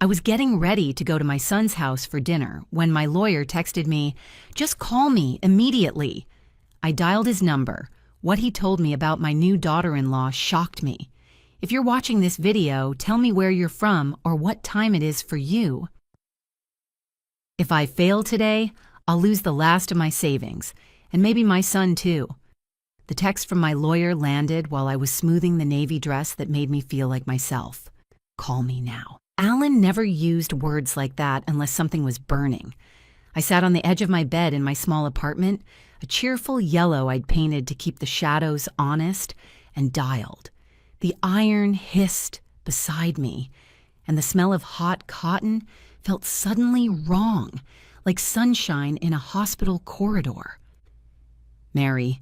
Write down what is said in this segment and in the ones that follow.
I was getting ready to go to my son's house for dinner when my lawyer texted me, "Just call me immediately." I dialed his number. What he told me about my new daughter-in-law shocked me. If you're watching this video, tell me where you're from or what time it is for you. If I fail today, I'll lose the last of my savings, and maybe my son too. The text from my lawyer landed while I was smoothing the navy dress that made me feel like myself. Call me now. Alan never used words like that unless something was burning. I sat on the edge of my bed in my small apartment, a cheerful yellow I'd painted to keep the shadows honest, and dialed. The iron hissed beside me, and the smell of hot cotton felt suddenly wrong, like sunshine in a hospital corridor. "Mary,"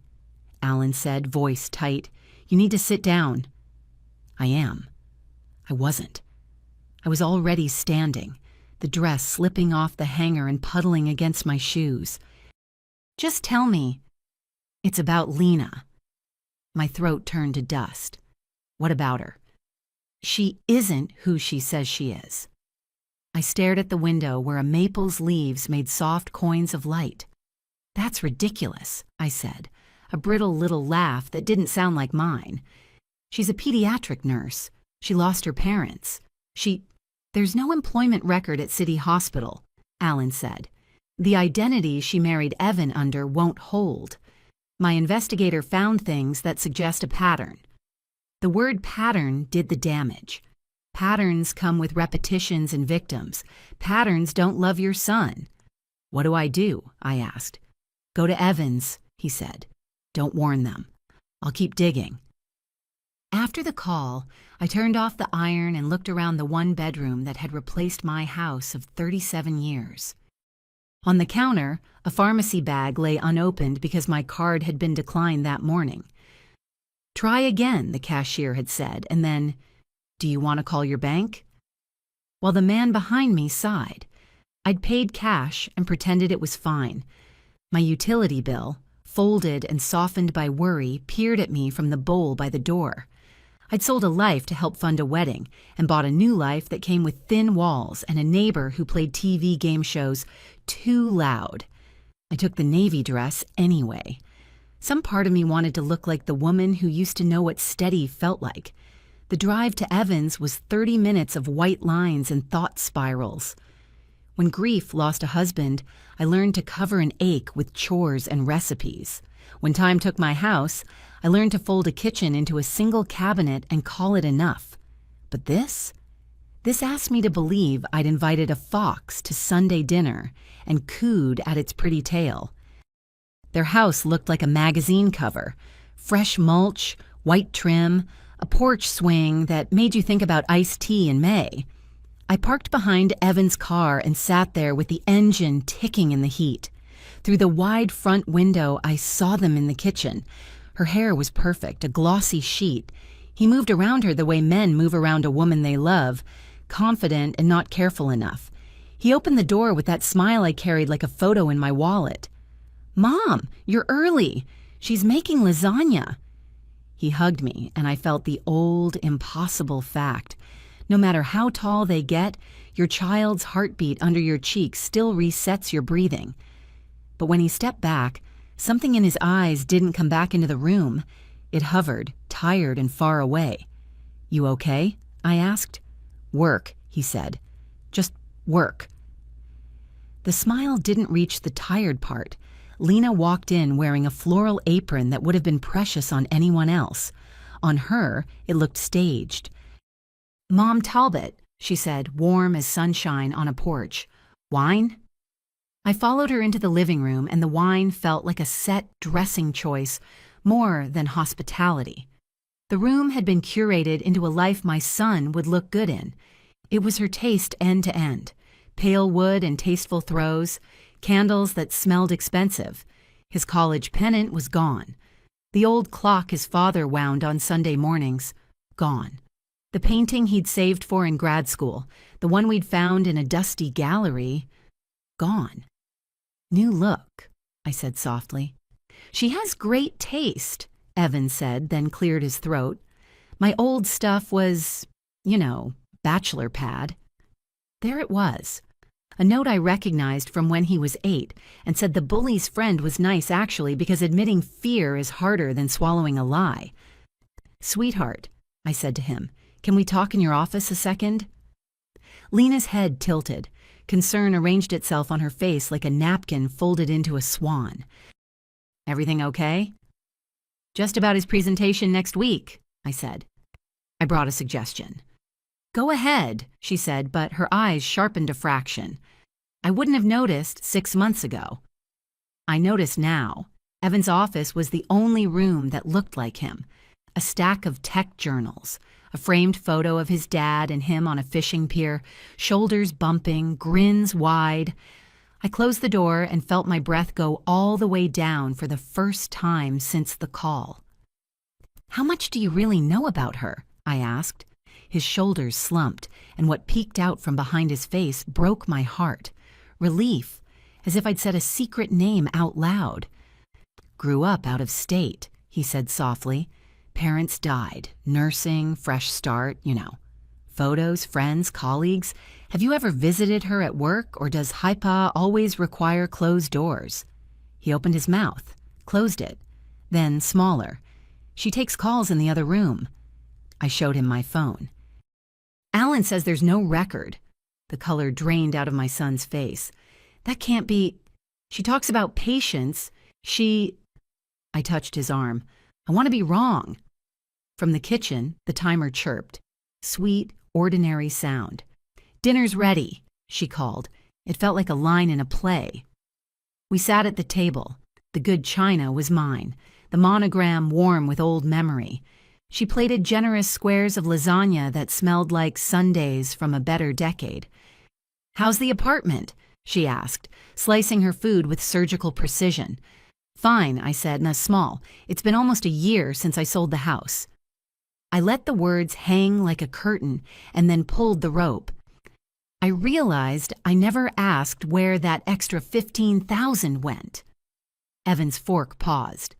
Alan said, voice tight, "you need to sit down." I am. I wasn't. I was already standing, the dress slipping off the hanger and puddling against my shoes. "Just tell me." "It's about Lena." My throat turned to dust. "What about her?" "She isn't who she says she is." I stared at the window where a maple's leaves made soft coins of light. "That's ridiculous," I said, a brittle little laugh that didn't sound like mine. "She's a pediatric nurse. She lost her parents. There's no employment record at City Hospital," Alan said. "The identity she married Evan under won't hold. My investigator found things that suggest a pattern." The word pattern did the damage. Patterns come with repetitions and victims. Patterns don't love your son. "What do?" I asked. "Go to Evans," he said. "Don't warn them. I'll keep digging." After the call, I turned off the iron and looked around the one bedroom that had replaced my house of 37 years. On the counter, a pharmacy bag lay unopened because my card had been declined that morning. "Try again," the cashier had said, and then, "Do you want to call your bank?" While the man behind me sighed. I'd paid cash and pretended it was fine. My utility bill, folded and softened by worry, peered at me from the bowl by the door. I'd sold a life to help fund a wedding and bought a new life that came with thin walls and a neighbor who played TV game shows too loud. I took the navy dress anyway. Some part of me wanted to look like the woman who used to know what steady felt like. The drive to Evans was 30 minutes of white lines and thought spirals. When grief lost a husband, I learned to cover an ache with chores and recipes. When time took my house, I learned to fold a kitchen into a single cabinet and call it enough. But this asked me to believe I'd invited a fox to Sunday dinner and cooed at its pretty tail. Their house looked like a magazine cover, fresh mulch, white trim, a porch swing that made you think about iced tea in May. I parked behind Evan's car and sat there with the engine ticking in the heat. Through the wide front window, I saw them in the kitchen. Her hair was perfect, a glossy sheet. He moved around her the way men move around a woman they love, confident and not careful enough. He opened the door with that smile I carried like a photo in my wallet. "Mom, you're early. She's making lasagna." He hugged me, and I felt the old, impossible fact. No matter how tall they get, your child's heartbeat under your cheek still resets your breathing. But when he stepped back, something in his eyes didn't come back into the room. It hovered, tired and far away. "You okay?" I asked. "Work," he said. "Just work." The smile didn't reach the tired part. Lena walked in wearing a floral apron that would have been precious on anyone else. On her, it looked staged. "Mom Talbot," she said, warm as sunshine on a porch. "Wine?" I followed her into the living room, and the wine felt like a set dressing choice, more than hospitality. The room had been curated into a life my son would look good in. It was her taste end to end. Pale wood and tasteful throws, candles that smelled expensive. His college pennant was gone. The old clock his father wound on Sunday mornings, gone. The painting he'd saved for in grad school, the one we'd found in a dusty gallery, gone. "New look," I said softly. "She has great taste," Evan said, then cleared his throat. "My old stuff was, bachelor pad." There it was. A note I recognized from when he was 8 and said the bully's friend was nice actually because admitting fear is harder than swallowing a lie. "Sweetheart," I said to him, "can we talk in your office a second?" Lena's head tilted. Concern arranged itself on her face like a napkin folded into a swan. "Everything okay?" "Just about his presentation next week," I said. I brought a suggestion. "Go ahead," she said, but her eyes sharpened a fraction. "I wouldn't have noticed 6 months ago." I noticed now. Evan's office was the only room that looked like him. A stack of tech journals, a framed photo of his dad and him on a fishing pier, shoulders bumping, grins wide. I closed the door and felt my breath go all the way down for the first time since the call. "How much do you really know about her?" I asked. His shoulders slumped, and what peeked out from behind his face broke my heart. Relief, as if I'd said a secret name out loud. "Grew up out of state," he said softly. "Parents died, nursing, fresh start, you know. Photos, friends, colleagues. Have you ever visited her at work, or does Haipa always require closed doors?" He opened his mouth, closed it, then smaller. "She takes calls in the other room." I showed him my phone. "Alan says there's no record." The color drained out of my son's face. "That can't be. She talks about patience. I touched his arm. "I want to be wrong." From the kitchen, the timer chirped. Sweet, ordinary sound. "Dinner's ready," she called. It felt like a line in a play. We sat at the table. The good china was mine, the monogram warm with old memory. She plated generous squares of lasagna that smelled like Sundays from a better decade. "How's the apartment?" she asked, slicing her food with surgical precision. "Fine," I said, "and small. It's been almost a year since I sold the house." I let the words hang like a curtain and then pulled the rope. I realized I never asked where that extra $15,000 went. Evan's fork paused.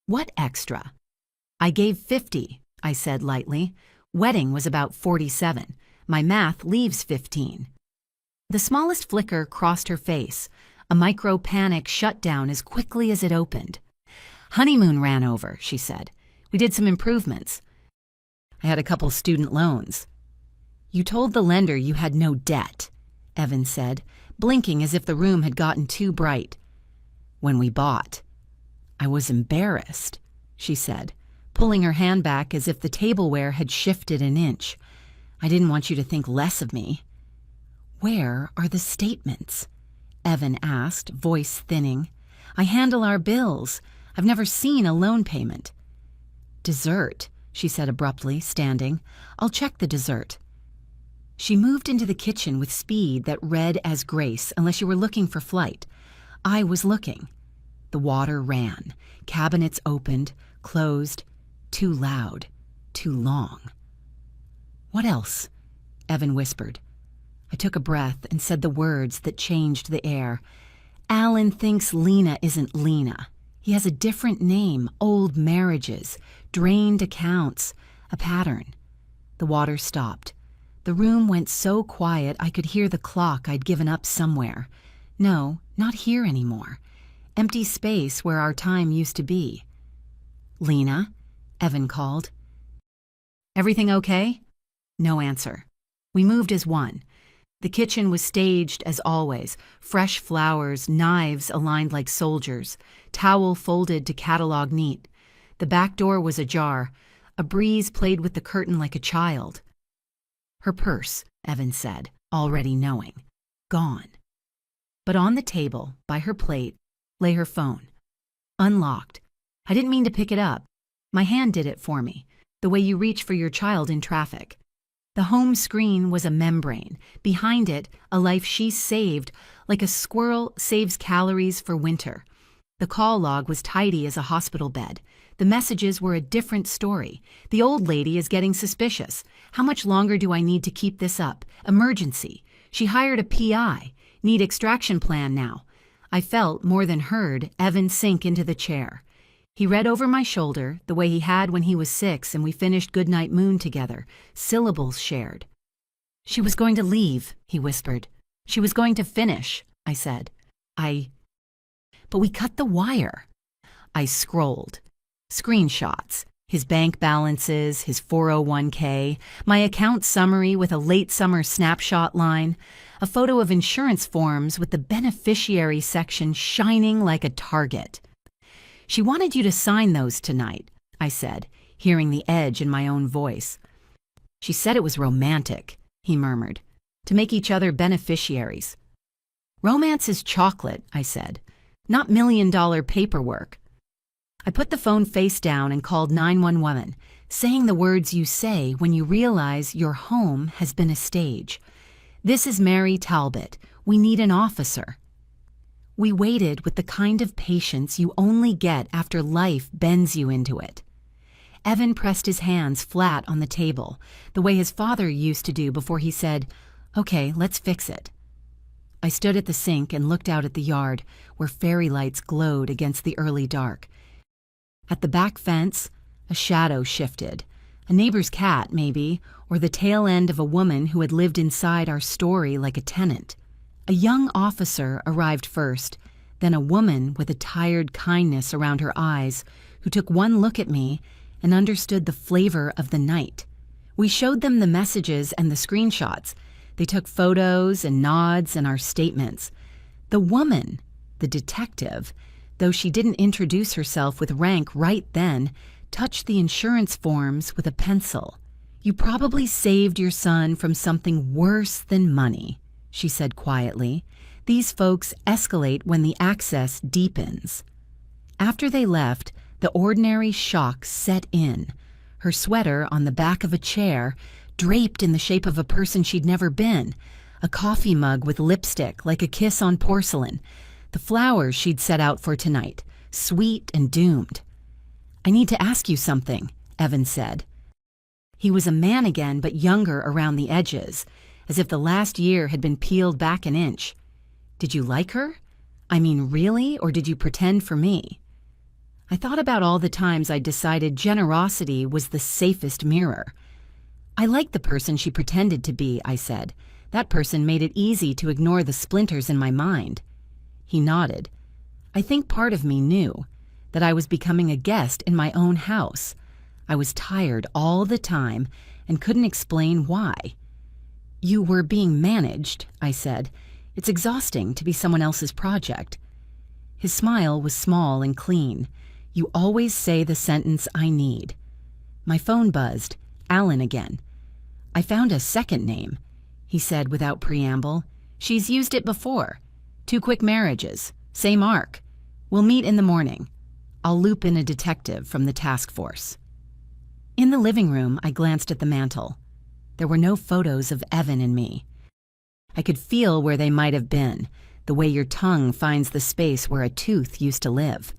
"What extra?" "I gave 50, I said lightly. "Wedding was about 47. My math leaves 15. The smallest flicker crossed her face. A micro-panic shut down as quickly as it opened. "Honeymoon ran over," she said. "We did some improvements. I had a couple student loans." "You told the lender you had no debt," Evan said, blinking as if the room had gotten too bright. "When we bought." "I was embarrassed," she said, pulling her hand back as if the tableware had shifted an inch. "I didn't want you to think less of me." "Where are the statements?" Evan asked, voice thinning. "I handle our bills. I've never seen a loan payment." "Dessert," she said abruptly, standing. "I'll check the dessert." She moved into the kitchen with speed that read as grace unless you were looking for flight. I was looking. The water ran. Cabinets opened, closed. Too loud. Too long. "What else?" Evan whispered. I took a breath and said the words that changed the air. "Alan thinks Lena isn't Lena. He has a different name, old marriages, drained accounts, a pattern." The water stopped. The room went so quiet I could hear the clock I'd given up somewhere. No, not here anymore. Empty space where our time used to be. "Lena?" Evan called. "Everything okay?" No answer. We moved as one. The kitchen was staged as always, fresh flowers, knives aligned like soldiers, towel folded to catalog neat. The back door was ajar. A breeze played with the curtain like a child. "Her purse," Evan said, already knowing. Gone. But on the table, by her plate, lay her phone. Unlocked. I didn't mean to pick it up. My hand did it for me, the way you reach for your child in traffic. The home screen was a membrane. Behind it, a life she saved, like a squirrel saves calories for winter. The call log was tidy as a hospital bed. The messages were a different story. "The old lady is getting suspicious. How much longer do I need to keep this up? Emergency. She hired a PI. Need extraction plan now." I felt, more than heard, Evan sink into the chair. He read over my shoulder, the way he had when he was 6 and we finished Goodnight Moon together, syllables shared. She was going to leave, he whispered. She was going to finish, I said. But we cut the wire. I scrolled. Screenshots. His bank balances, his 401k, my account summary with a late summer snapshot line, a photo of insurance forms with the beneficiary section shining like a target. She wanted you to sign those tonight, I said, hearing the edge in my own voice. She said it was romantic, he murmured, to make each other beneficiaries. Romance is chocolate, I said, not million-dollar paperwork. I put the phone face down and called 911, saying the words you say when you realize your home has been a stage. This is Mary Talbot. We need an officer. We waited with the kind of patience you only get after life bends you into it. Evan pressed his hands flat on the table, the way his father used to do before he said, "Okay, let's fix it." I stood at the sink and looked out at the yard, where fairy lights glowed against the early dark. At the back fence, a shadow shifted. A neighbor's cat, maybe, or the tail end of a woman who had lived inside our story like a tenant. A young officer arrived first, then a woman with a tired kindness around her eyes who took one look at me and understood the flavor of the night. We showed them the messages and the screenshots. They took photos and nods and our statements. The woman, the detective, though she didn't introduce herself with rank right then, touched the insurance forms with a pencil. "You probably saved your son from something worse than money," she said quietly. "These folks escalate when the access deepens." After they left, the ordinary shock set in. Her sweater on the back of a chair, draped in the shape of a person she'd never been, a coffee mug with lipstick like a kiss on porcelain, the flowers she'd set out for tonight, sweet and doomed. "I need to ask you something," Evan said. He was a man again, but younger around the edges, as if the last year had been peeled back an inch. "Did you like her? I mean, really, or did you pretend for me?" I thought about all the times I'd decided generosity was the safest mirror. "I liked the person she pretended to be," I said. "That person made it easy to ignore the splinters in my mind." He nodded. I think part of me knew that I was becoming a guest in my own house. I was tired all the time and couldn't explain why. "You were being managed," I said. "It's exhausting to be someone else's project." His smile was small and clean. "You always say the sentence I need." My phone buzzed. Alan again. "I found a second name," he said without preamble. "She's used it before. 2 quick marriages. Same arc. We'll meet in the morning. I'll loop in a detective from the task force." In the living room, I glanced at the mantel. There were no photos of Evan and me. I could feel where they might have been, the way your tongue finds the space where a tooth used to live.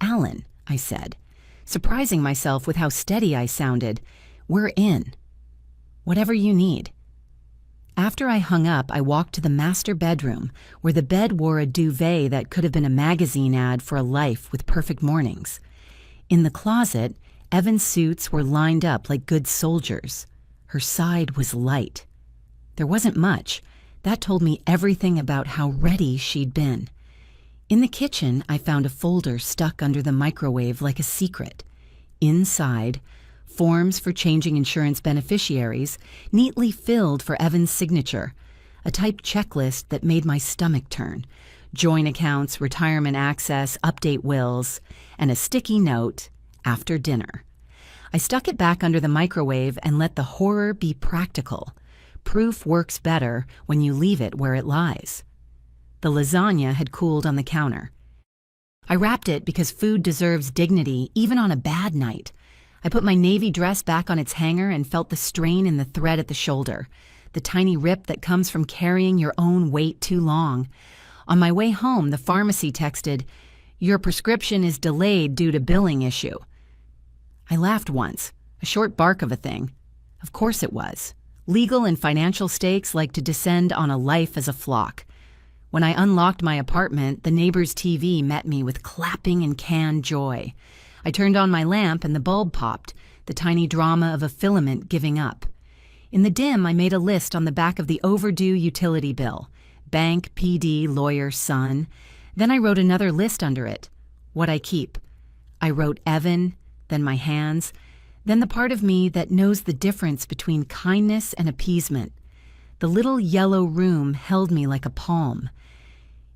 "Alan," I said, surprising myself with how steady I sounded, "we're in. Whatever you need." After I hung up, I walked to the master bedroom, where the bed wore a duvet that could have been a magazine ad for a life with perfect mornings. In the closet, Evan's suits were lined up like good soldiers. Her side was light. There wasn't much. That told me everything about how ready she'd been. In the kitchen, I found a folder stuck under the microwave like a secret. Inside, forms for changing insurance beneficiaries, neatly filled for Evan's signature, a typed checklist that made my stomach turn, joint accounts, retirement access, update wills, and a sticky note, "After dinner." I stuck it back under the microwave and let the horror be practical. Proof works better when you leave it where it lies. The lasagna had cooled on the counter. I wrapped it because food deserves dignity even on a bad night. I put my navy dress back on its hanger and felt the strain in the thread at the shoulder, the tiny rip that comes from carrying your own weight too long. On my way home, the pharmacy texted, "Your prescription is delayed due to billing issue." I laughed once, a short bark of a thing. Of course it was. Legal and financial stakes like to descend on a life as a flock. When I unlocked my apartment, the neighbor's TV met me with clapping and canned joy. I turned on my lamp and the bulb popped, the tiny drama of a filament giving up. In the dim, I made a list on the back of the overdue utility bill. Bank, PD, lawyer, son. Then I wrote another list under it. What I keep. I wrote Evan, then my hands, then the part of me that knows the difference between kindness and appeasement. The little yellow room held me like a palm.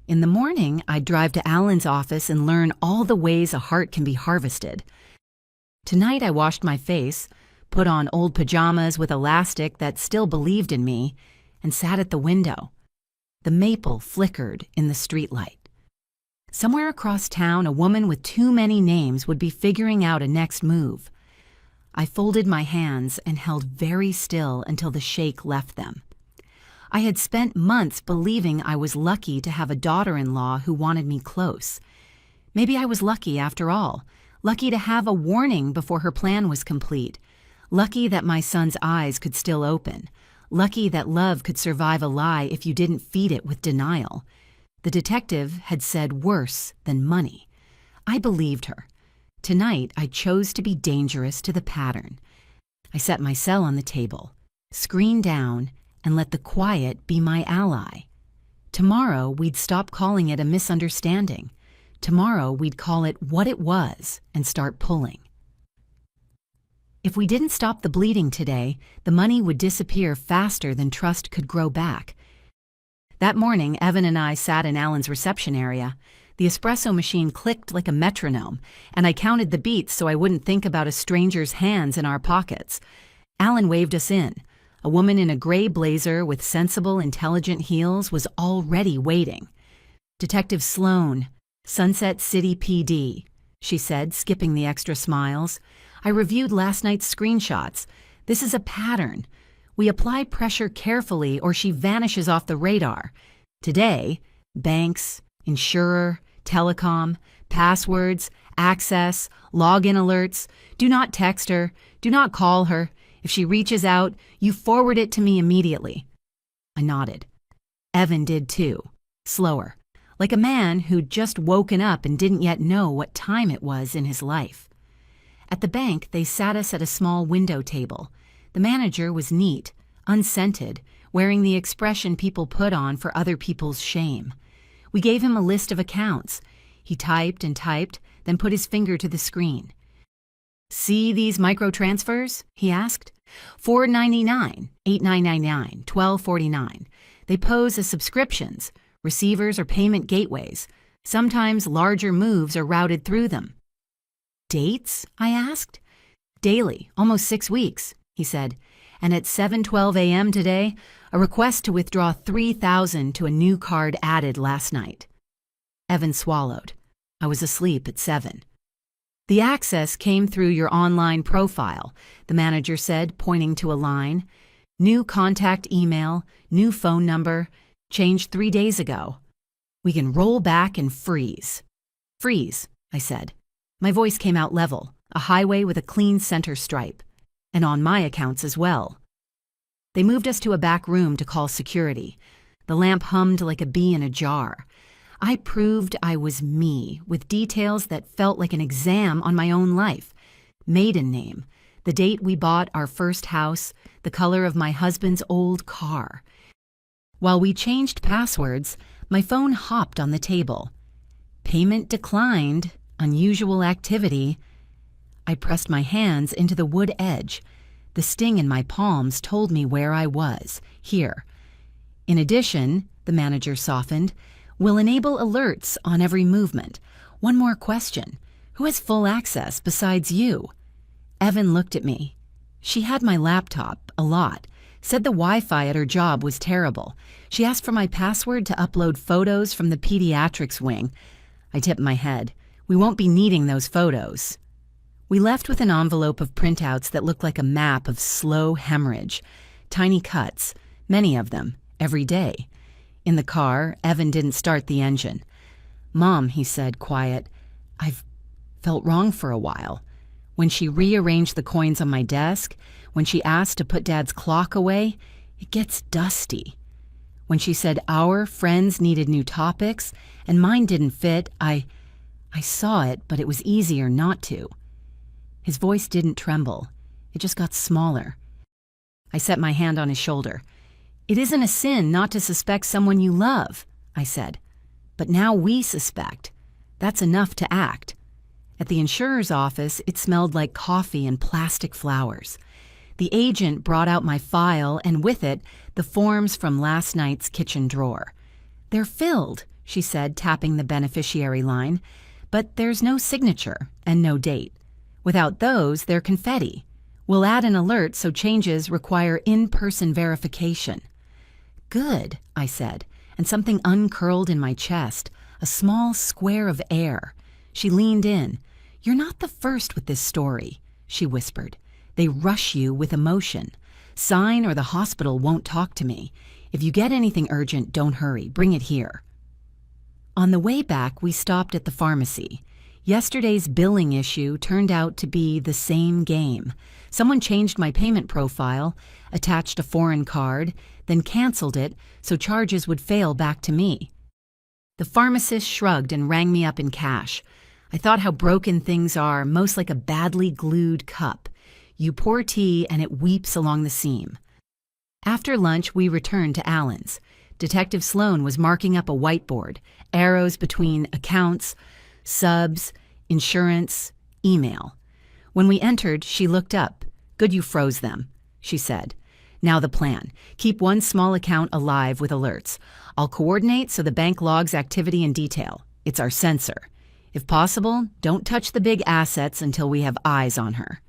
In the morning, I'd drive to Alan's office and learn all the ways a heart can be harvested. Tonight, I washed my face, put on old pajamas with elastic that still believed in me, and sat at the window. The maple flickered in the streetlight. Somewhere across town, a woman with too many names would be figuring out a next move. I folded my hands and held very still until the shake left them. I had spent months believing I was lucky to have a daughter-in-law who wanted me close. Maybe I was lucky after all, lucky to have a warning before her plan was complete, lucky that my son's eyes could still open, lucky that love could survive a lie if you didn't feed it with denial. The detective had said worse than money. I believed her. Tonight, I chose to be dangerous to the pattern. I set my cell on the table, screen down, and let the quiet be my ally. Tomorrow, we'd stop calling it a misunderstanding. Tomorrow, we'd call it what it was and start pulling. If we didn't stop the bleeding today, the money would disappear faster than trust could grow back. That morning, Evan and I sat in Alan's reception area. The espresso machine clicked like a metronome, and I counted the beats so I wouldn't think about a stranger's hands in our pockets. Alan waved us in. A woman in a gray blazer with sensible, intelligent heels was already waiting. "Detective Sloan, Sunset City PD," she said, skipping the extra smiles. "I reviewed last night's screenshots. This is a pattern. We apply pressure carefully or she vanishes off the radar. Today, banks, insurer, telecom, passwords, access, login alerts. Do not text her. Do not call her. If she reaches out, you forward it to me immediately." I nodded. Evan did too, slower, like a man who'd just woken up and didn't yet know what time it was in his life. At the bank, they sat us at a small window table. The manager was neat, unscented, wearing the expression people put on for other people's shame. We gave him a list of accounts. He typed and typed, then put his finger to the screen. "See these microtransfers?" he asked. $4.99, $8.99, $12.49. They pose as subscriptions, receivers or payment gateways. Sometimes larger moves are routed through them. "Dates?" I asked. "Daily, almost 6 weeks," he said. "And at 7:12 a.m. today, a request to withdraw $3,000 to a new card added last night." Evan swallowed. I was asleep at 7. "The access came through your online profile," the manager said, pointing to a line. "New contact email, new phone number, changed 3 days ago. We can roll back and freeze." "Freeze," I said. My voice came out level, a highway with a clean center stripe. "And on my accounts as well." They moved us to a back room to call security. The lamp hummed like a bee in a jar. I proved I was me, with details that felt like an exam on my own life. Maiden name, the date we bought our first house, the color of my husband's old car. While we changed passwords, my phone hopped on the table. "Payment declined, unusual activity." I pressed my hands into the wood edge. The sting in my palms told me where I was, here. "In addition," the manager softened, "will enable alerts on every movement. One more question. Who has full access besides you?" Evan looked at me. She had my laptop, a lot, said the Wi-Fi at her job was terrible. She asked for my password to upload photos from the pediatrics wing. I tipped my head. "We won't be needing those photos." We left with an envelope of printouts that looked like a map of slow hemorrhage. Tiny cuts, many of them, every day. In the car, Evan didn't start the engine. "Mom," he said, quiet, "I've felt wrong for a while. When she rearranged the coins on my desk, when she asked to put Dad's clock away, it gets dusty. When she said our friends needed new topics and mine didn't fit, I saw it, but it was easier not to." His voice didn't tremble. It just got smaller. I set my hand on his shoulder. "It isn't a sin not to suspect someone you love," I said. "But now we suspect. That's enough to act." At the insurer's office, it smelled like coffee and plastic flowers. The agent brought out my file and with it, the forms from last night's kitchen drawer. "They're filled," she said, tapping the beneficiary line, "but there's no signature and no date. Without those, they're confetti. We'll add an alert so changes require in-person verification." "Good," I said, and something uncurled in my chest, a small square of air. She leaned in. "You're not the first with this story," she whispered. "They rush you with emotion. Sign or the hospital won't talk to me. If you get anything urgent, don't hurry. Bring it here." On the way back, we stopped at the pharmacy. Yesterday's billing issue turned out to be the same game. Someone changed my payment profile, attached a foreign card, then canceled it so charges would fail back to me. The pharmacist shrugged and rang me up in cash. I thought how broken things are, most like a badly glued cup. You pour tea and it weeps along the seam. After lunch, we returned to Allen's. Detective Sloan was marking up a whiteboard, arrows between accounts, subs, insurance, email. When we entered, she looked up. "Good you froze them," she said. "Now the plan. Keep one small account alive with alerts. I'll coordinate so the bank logs activity in detail. It's our sensor. If possible, don't touch the big assets until we have eyes on her."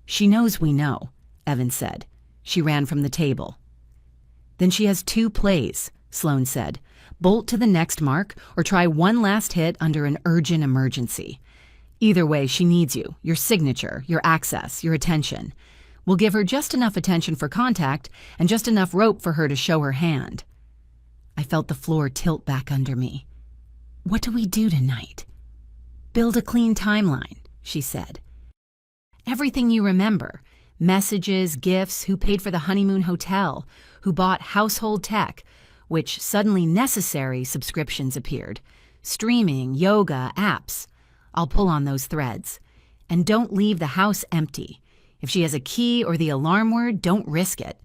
"She knows we know," Evan said. She ran from the table. "Then she has 2 plays," Sloan said. "Bolt to the next mark or try one last hit under an urgent emergency. Either way, she needs you, your signature, your access, your attention. We'll give her just enough attention for contact and just enough rope for her to show her hand." I felt the floor tilt back under me. "What do we do tonight?" "Build a clean timeline," she said. "Everything you remember. Messages, gifts, who paid for the honeymoon hotel, who bought household tech, which suddenly necessary subscriptions appeared, streaming, yoga, apps. I'll pull on those threads. And don't leave the house empty. If she has a key or the alarm word, don't risk it."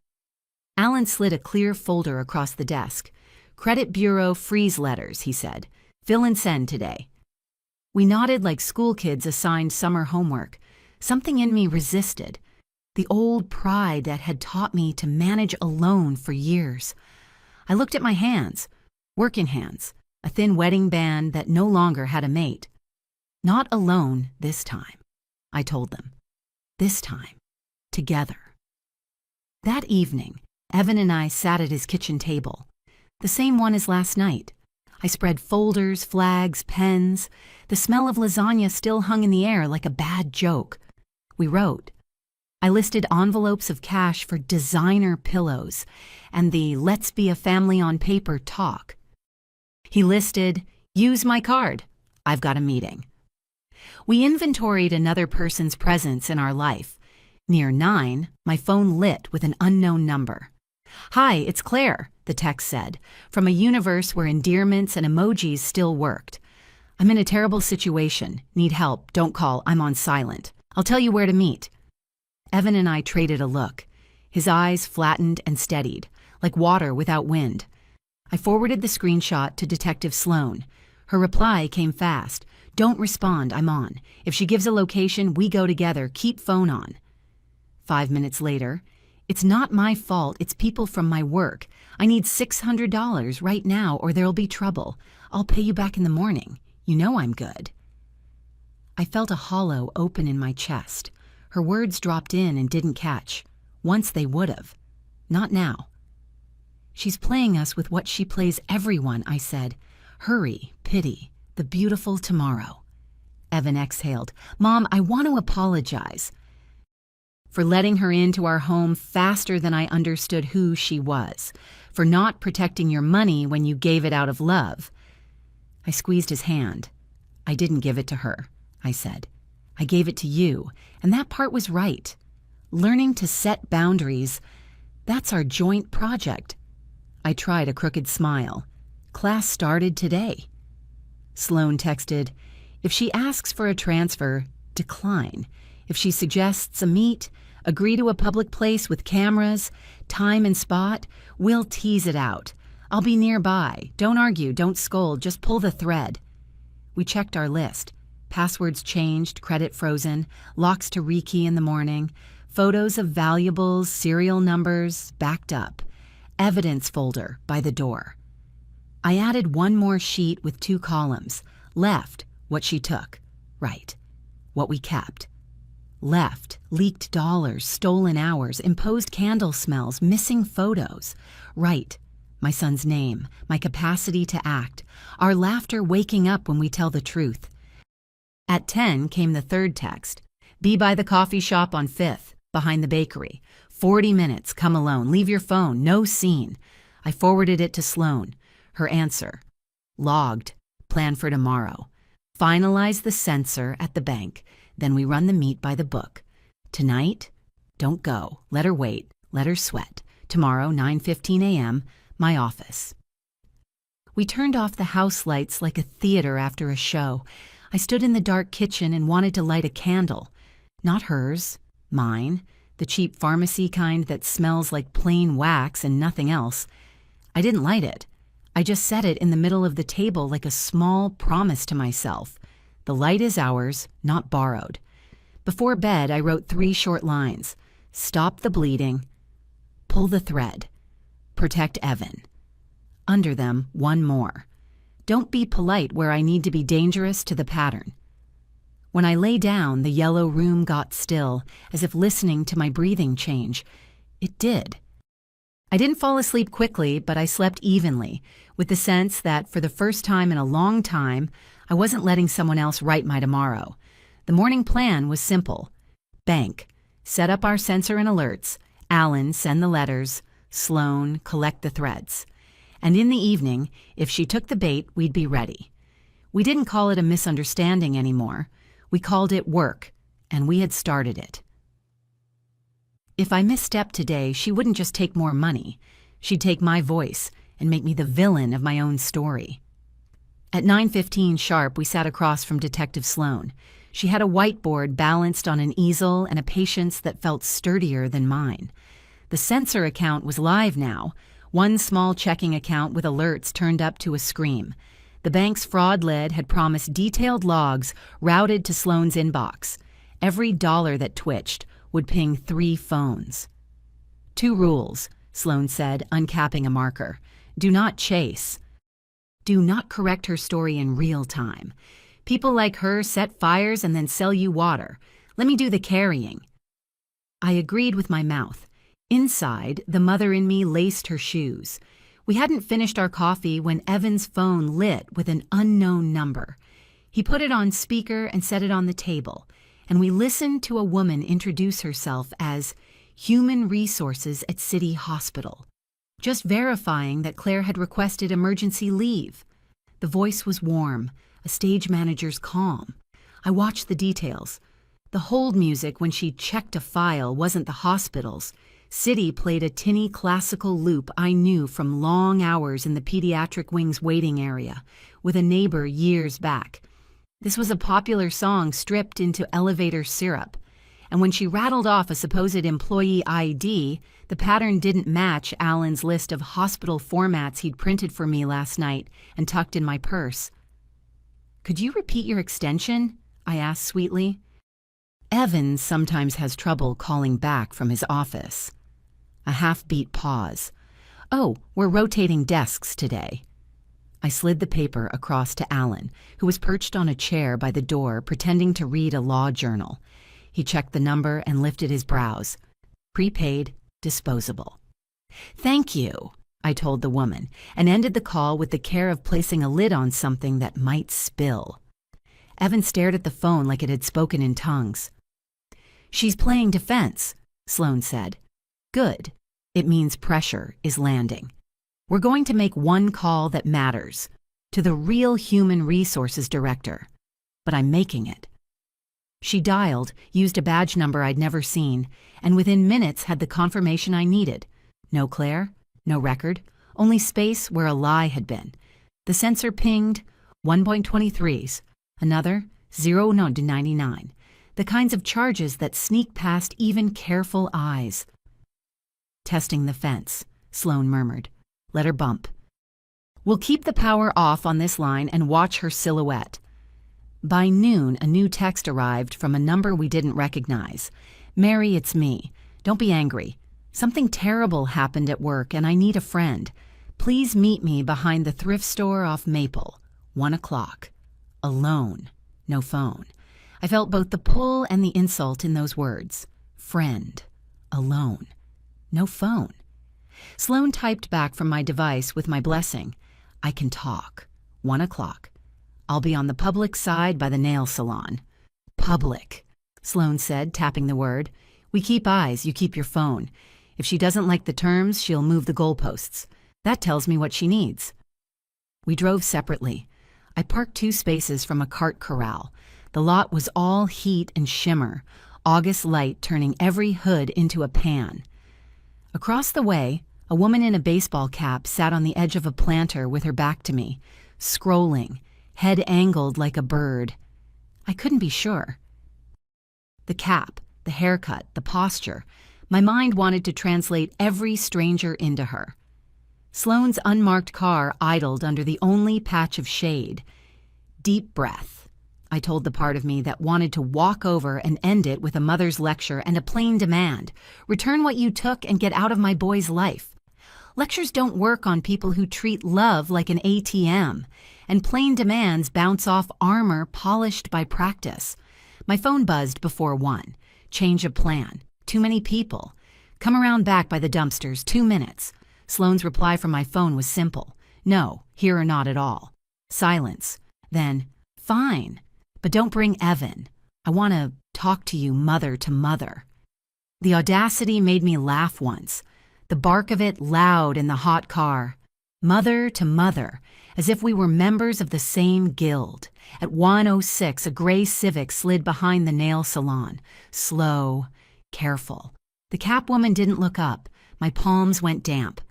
Allen slid a clear folder across the desk. "Credit Bureau freeze letters," he said. "Fill and send today." We nodded like school kids assigned summer homework. Something in me resisted. The old pride that had taught me to manage alone for years. I looked at my hands, working hands, a thin wedding band that no longer had a mate. "Not alone this time," I told them. "This time, together." That evening, Evan and I sat at his kitchen table, the same one as last night. I spread folders, flags, pens. The smell of lasagna still hung in the air like a bad joke. We wrote. I listed envelopes of cash for designer pillows and the "let's be a family on paper" talk. He listed, "use my card. I've got a meeting." We inventoried another person's presence in our life. Near 9, my phone lit with an unknown number. "Hi, it's Claire," the text said, from a universe where endearments and emojis still worked. "I'm in a terrible situation. Need help. Don't call. I'm on silent. I'll tell you where to meet." Evan and I traded a look. His eyes flattened and steadied, like water without wind. I forwarded the screenshot to Detective Sloan. Her reply came fast. "Don't respond, I'm on. If she gives a location, we go together. Keep phone on." 5 minutes later, "It's not my fault, it's people from my work. I need $600 right now or there'll be trouble. I'll pay you back in the morning. You know I'm good." I felt a hollow open in my chest. Her words dropped in and didn't catch. Once they would have. Not now. "She's playing us with what she plays everyone," I said. "Hurry, pity, the beautiful tomorrow." Evan exhaled. "Mom, I want to apologize for letting her into our home faster than I understood who she was, for not protecting your money when you gave it out of love." I squeezed his hand. "I didn't give it to her," I said. "I gave it to you, and that part was right. Learning to set boundaries, that's our joint project." I tried a crooked smile. "Class started today." Sloan texted, "If she asks for a transfer, decline. If she suggests a meet, Agree to a public place with cameras, time and spot? We'll tease it out. I'll be nearby. Don't argue, don't scold, just pull the thread. We checked our list. Passwords changed, credit frozen, locks to rekey in the morning, photos of valuables, serial numbers, backed up, evidence folder by the door. I added one more sheet with 2 columns. Left, what she took. Right, what we kept. Left, leaked dollars, stolen hours, imposed candle smells, missing photos. Right, my son's name, my capacity to act, our laughter waking up when we tell the truth. At 10 came the third text. Be by the coffee shop on 5th, behind the bakery. 40 minutes, come alone, leave your phone, no scene. I forwarded it to Sloan. Her answer. Logged, plan for tomorrow. Finalize the censor at the bank. Then we run the meat by the book. Tonight, don't go. Let her wait. Let her sweat. Tomorrow, 9:15 a.m., my office. We turned off the house lights like a theater after a show. I stood in the dark kitchen and wanted to light a candle. Not hers, mine, the cheap pharmacy kind that smells like plain wax and nothing else. I didn't light it. I just set it in the middle of the table like a small promise to myself. The light is ours, not borrowed. Before bed, I wrote 3 short lines. Stop the bleeding. Pull the thread. Protect Evan. Under them, one more. Don't be polite where I need to be dangerous to the pattern. When I lay down, the yellow room got still, as if listening to my breathing change. It did. I didn't fall asleep quickly, but I slept evenly, with the sense that for the first time in a long time, I wasn't letting someone else write my tomorrow. The morning plan was simple. Bank, set up our sensor and alerts. Alan, send the letters. Sloan, collect the threads. And in the evening, if she took the bait, we'd be ready. We didn't call it a misunderstanding anymore. We called it work, and we had started it. If I misstepped today, she wouldn't just take more money. She'd take my voice and make me the villain of my own story. At 9:15 sharp, we sat across from Detective Sloan. She had a whiteboard balanced on an easel and a patience that felt sturdier than mine. The censor account was live now, one small checking account with alerts turned up to a scream. The bank's fraud lead had promised detailed logs routed to Sloan's inbox. Every dollar that twitched would ping 3 phones. 2 rules, Sloan said, uncapping a marker. Do not chase. Do not correct her story in real time. People like her set fires and then sell you water. Let me do the carrying. I agreed with my mouth. Inside, the mother in me laced her shoes. We hadn't finished our coffee when Evan's phone lit with an unknown number. He put it on speaker and set it on the table, and we listened to a woman introduce herself as Human Resources at City Hospital, just verifying that Claire had requested emergency leave. The voice was warm, a stage manager's calm. I watched the details. The hold music when she checked a file wasn't the hospital's. City played a tinny classical loop I knew from long hours in the pediatric wing's waiting area, with a neighbor years back. This was a popular song stripped into elevator syrup, and when she rattled off a supposed employee ID, the pattern didn't match Alan's list of hospital formats he'd printed for me last night and tucked in my purse. Could you repeat your extension? I asked sweetly. Evan sometimes has trouble calling back from his office. A half-beat pause. Oh, we're rotating desks today. I slid the paper across to Alan, who was perched on a chair by the door pretending to read a law journal. He checked the number and lifted his brows. Prepaid, disposable. Thank you, I told the woman, and ended the call with the care of placing a lid on something that might spill. Evan stared at the phone like it had spoken in tongues. She's playing defense, Sloan said. Good. It means pressure is landing. We're going to make one call that matters, to the real human resources director. But I'm making it. She dialed, used a badge number I'd never seen, and within minutes had the confirmation I needed. No Claire, no record, only space where a lie had been. The sensor pinged 1.23s, another 0 to 99. the kinds of charges that sneak past even careful eyes. "Testing the fence," Sloane murmured. "Let her bump. We'll keep the power off on this line and watch her silhouette." By noon, a new text arrived from a number we didn't recognize. "Mary, it's me. Don't be angry. Something terrible happened at work and I need a friend. Please meet me behind the thrift store off Maple. 1 o'clock. Alone. No phone." I felt both the pull and the insult in those words. Friend. Alone. No phone. Sloane typed back from my device with my blessing. "I can talk. 1 o'clock. I'll be on the public side by the nail salon." "Public," Sloane said, tapping the word. "We keep eyes, you keep your phone. If she doesn't like the terms, she'll move the goalposts. That tells me what she needs." We drove separately. I parked 2 spaces from a cart corral. The lot was all heat and shimmer, August light turning every hood into a pan. Across the way, a woman in a baseball cap sat on the edge of a planter with her back to me, scrolling, head angled like a bird. I couldn't be sure. The cap, the haircut, the posture, my mind wanted to translate every stranger into her. Sloane's unmarked car idled under the only patch of shade. Deep breath, I told the part of me that wanted to walk over and end it with a mother's lecture and a plain demand. "Return what you took and get out of my boy's life." Lectures don't work on people who treat love like an ATM, and plain demands bounce off armor polished by practice. My phone buzzed before 1. Change of plan. Too many people. Come around back by the dumpsters, 2 minutes. Sloane's reply from my phone was simple. No, here or not at all. Silence. Then, fine, but don't bring Evan. I want to talk to you mother to mother. The audacity made me laugh once. The bark of it loud in the hot car. Mother to mother, as if we were members of the same guild. At 1:06, a gray Civic slid behind the nail salon. Slow, careful. The cap woman didn't look up. My palms went damp.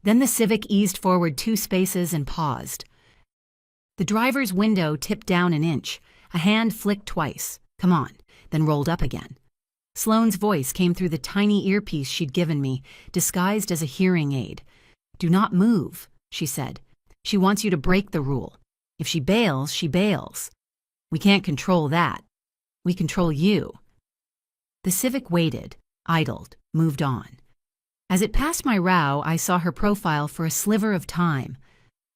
Then the Civic eased forward 2 spaces and paused. The driver's window tipped down an inch. A hand flicked twice. "Come on," then rolled up again. Sloane's voice came through the tiny earpiece she'd given me, disguised as a hearing aid. "Do not move," she said. "She wants you to break the rule. If she bails, she bails. We can't control that. We control you." The Civic waited, idled, moved on. As it passed my brow, I saw her profile for a sliver of time.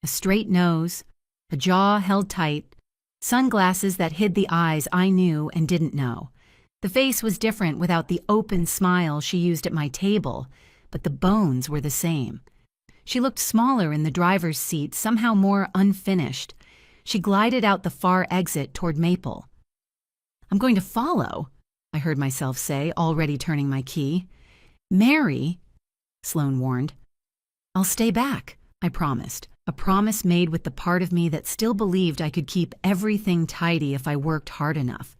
A straight nose, a jaw held tight, sunglasses that hid the eyes I knew and didn't know. The face was different without the open smile she used at my table, but the bones were the same. She looked smaller in the driver's seat, somehow more unfinished. She glided out the far exit toward Maple. "I'm going to follow," I heard myself say, already turning my key. "Mary," Sloane warned. "I'll stay back," I promised, a promise made with the part of me that still believed I could keep everything tidy if I worked hard enough.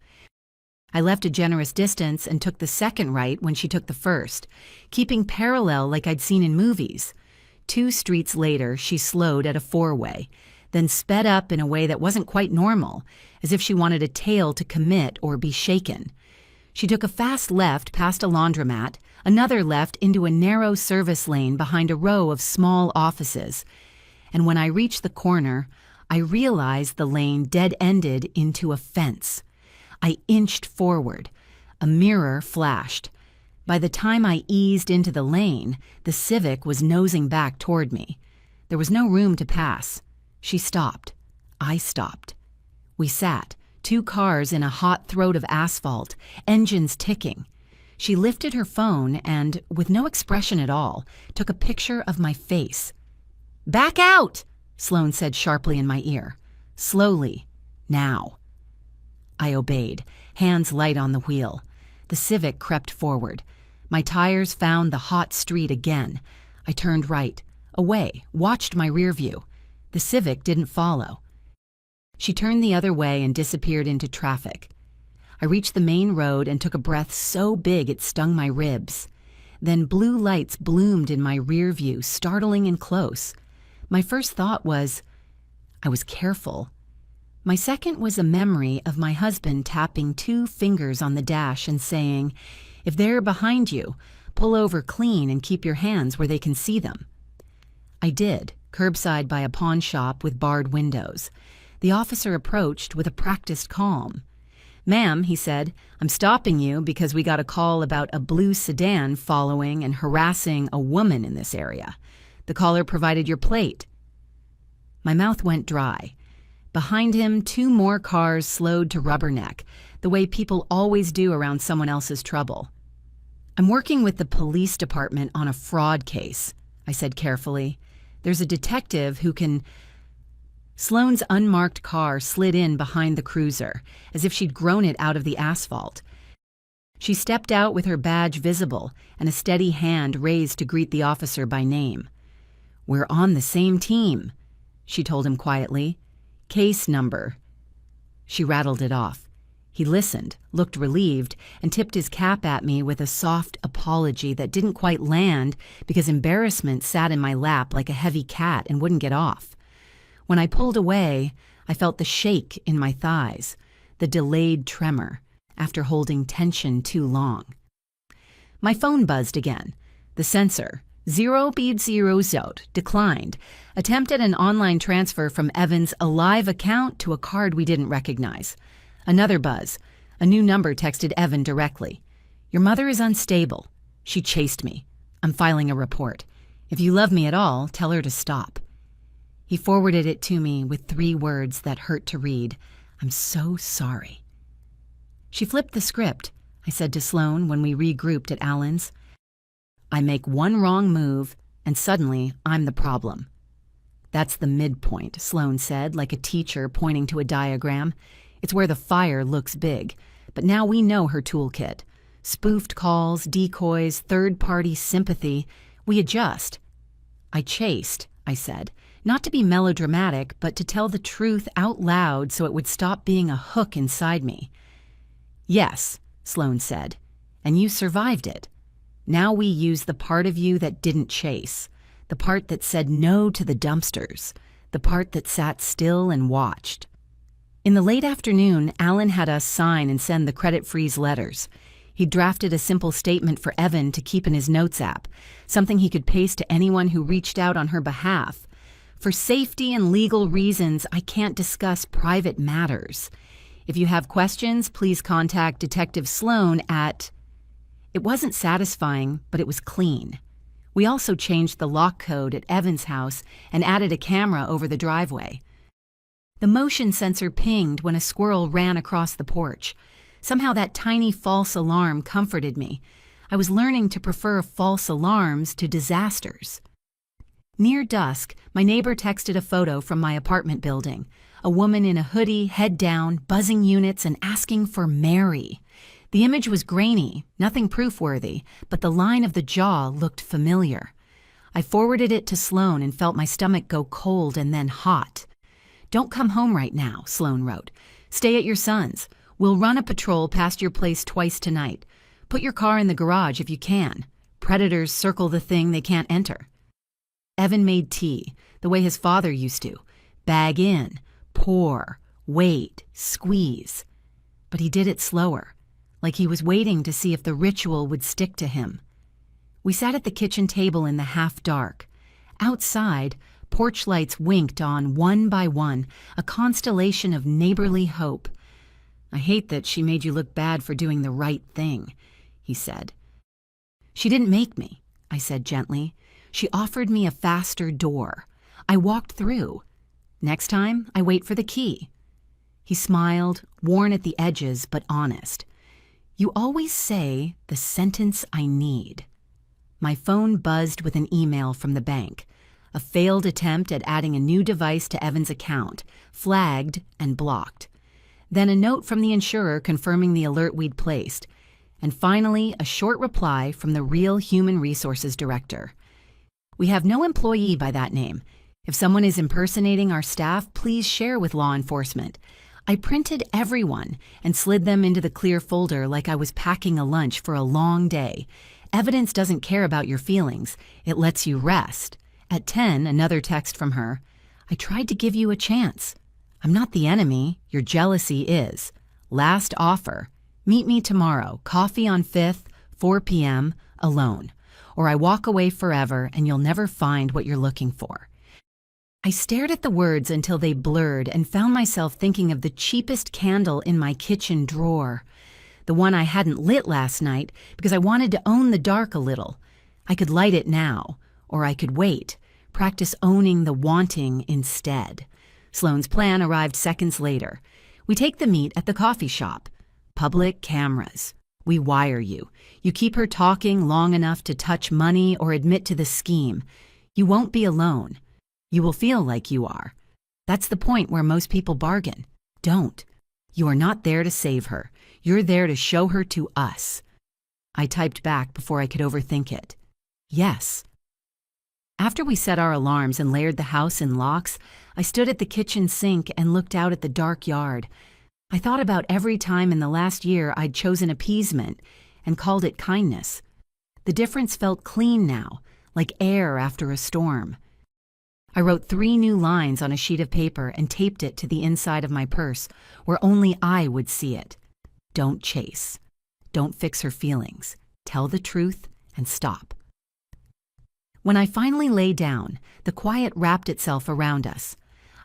I left a generous distance and took the second right when she took the first, keeping parallel like I'd seen in movies. 2 streets later, she slowed at a 4-way, then sped up in a way that wasn't quite normal, as if she wanted a tail to commit or be shaken. She took a fast left past a laundromat, another left into a narrow service lane behind a row of small offices. And when I reached the corner, I realized the lane dead-ended into a fence. I inched forward. A mirror flashed. By the time I eased into the lane, the Civic was nosing back toward me. There was no room to pass. She stopped. I stopped. We sat, 2 cars in a hot throat of asphalt, engines ticking. She lifted her phone and, with no expression at all, took a picture of my face. "Back out!" Sloane said sharply in my ear. "Slowly. Now." I obeyed, hands light on the wheel. The Civic crept forward. My tires found the hot street again. I turned right, away, watched my rear view. The Civic didn't follow. She turned the other way and disappeared into traffic. I reached the main road and took a breath so big it stung my ribs. Then blue lights bloomed in my rear view, startling and close. My first thought was, I was careful. My second was a memory of my husband tapping 2 fingers on the dash and saying, "If they're behind you, pull over clean and keep your hands where they can see them." I did, curbside by a pawn shop with barred windows. The officer approached with a practiced calm. "Ma'am," he said, "I'm stopping you because we got a call about a blue sedan following and harassing a woman in this area. The caller provided your plate." My mouth went dry. Behind him, 2 more cars slowed to rubberneck, the way people always do around someone else's trouble. "I'm working with the police department on a fraud case," I said carefully. "There's a detective who can—" Sloane's unmarked car slid in behind the cruiser, as if she'd grown it out of the asphalt. She stepped out with her badge visible and a steady hand raised to greet the officer by name. "We're on the same team," she told him quietly. "Case number." She rattled it off. He listened, looked relieved, and tipped his cap at me with a soft apology that didn't quite land because embarrassment sat in my lap like a heavy cat and wouldn't get off. When I pulled away, I felt the shake in my thighs, the delayed tremor, after holding tension too long. My phone buzzed again. The sensor, 0.00, declined. Attempted an online transfer from Evan's Alive account to a card we didn't recognize. Another buzz. A new number texted Evan directly. "Your mother is unstable. She chased me. I'm filing a report. If you love me at all, tell her to stop." He forwarded it to me with 3 words that hurt to read. "I'm so sorry." She flipped the script, I said to Sloane when we regrouped at Allen's. "I make one wrong move, and suddenly I'm the problem." "That's the midpoint," Sloane said, like a teacher pointing to a diagram. "It's where the fire looks big. But now we know her toolkit. Spoofed calls, decoys, third-party sympathy. We adjust." "I chased," I said, not to be melodramatic, but to tell the truth out loud so it would stop being a hook inside me. "Yes," Sloane said, "and you survived it. Now we use the part of you that didn't chase, the part that said no to the dumpsters, the part that sat still and watched." In the late afternoon, Allen had us sign and send the credit freeze letters. He drafted a simple statement for Evan to keep in his notes app, something he could paste to anyone who reached out on her behalf. "For safety and legal reasons, I can't discuss private matters. If you have questions, please contact Detective Sloane at—" It wasn't satisfying, but it was clean. We also changed the lock code at Evan's house and added a camera over the driveway. The motion sensor pinged when a squirrel ran across the porch. Somehow that tiny false alarm comforted me. I was learning to prefer false alarms to disasters. Near dusk, my neighbor texted a photo from my apartment building. A woman in a hoodie, head down, buzzing units and asking for Mary. The image was grainy, nothing proof-worthy, but the line of the jaw looked familiar. I forwarded it to Sloane and felt my stomach go cold and then hot. "Don't come home right now," Sloane wrote. "Stay at your son's. We'll run a patrol past your place twice tonight. Put your car in the garage if you can. Predators circle the thing they can't enter." Evan made tea, the way his father used to. Bag in, pour, wait, squeeze. But he did it slower, like he was waiting to see if the ritual would stick to him. We sat at the kitchen table in the half-dark. Outside, porch lights winked on one by one, a constellation of neighborly hope. "I hate that she made you look bad for doing the right thing," he said. "She didn't make me," I said gently. "She offered me a faster door. I walked through. Next time, I wait for the key." He smiled, worn at the edges but honest. "You always say the sentence I need." My phone buzzed with an email from the bank. A failed attempt at adding a new device to Evan's account, flagged and blocked. Then a note from the insurer confirming the alert we'd placed. And finally, a short reply from the real human resources director. "We have no employee by that name. If someone is impersonating our staff, please share with law enforcement." I printed everyone and slid them into the clear folder like I was packing a lunch for a long day. Evidence doesn't care about your feelings. It lets you rest. At 10, another text from her. "I tried to give you a chance. I'm not the enemy, your jealousy is. Last offer. Meet me tomorrow, coffee on 5th, 4 p.m., alone. Or I walk away forever and you'll never find what you're looking for. I stared at the words until they blurred and found myself thinking of the cheapest candle in my kitchen drawer. The one I hadn't lit last night because I wanted to own the dark a little. I could light it now, or I could wait, practice owning the wanting instead. Sloane's plan arrived seconds later. We take the meet at the coffee shop. Public cameras. We wire you. You keep her talking long enough to touch money or admit to the scheme. You won't be alone. You will feel like you are. That's the point where most people bargain. Don't. You are not there to save her. You're there to show her to us. I typed back before I could overthink it. Yes. After we set our alarms and layered the house in locks, I stood at the kitchen sink and looked out at the dark yard. I thought about every time in the last year I'd chosen appeasement and called it kindness. The difference felt clean now, like air after a storm. I wrote 3 new lines on a sheet of paper and taped it to the inside of my purse, where only I would see it. Don't chase. Don't fix her feelings. Tell the truth and stop. When I finally lay down, the quiet wrapped itself around us.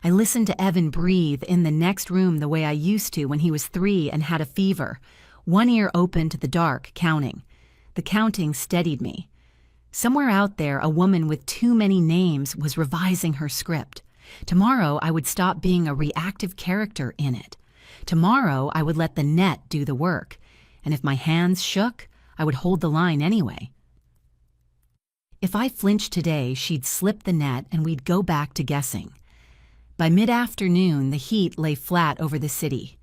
I listened to Evan breathe in the next room the way I used to when he was 3 and had a fever, one ear open to the dark, counting. The counting steadied me. Somewhere out there, a woman with too many names was revising her script. Tomorrow, I would stop being a reactive character in it. Tomorrow, I would let the net do the work. And if my hands shook, I would hold the line anyway. If I flinched today, she'd slip the net and we'd go back to guessing. By mid-afternoon, the heat lay flat over the city.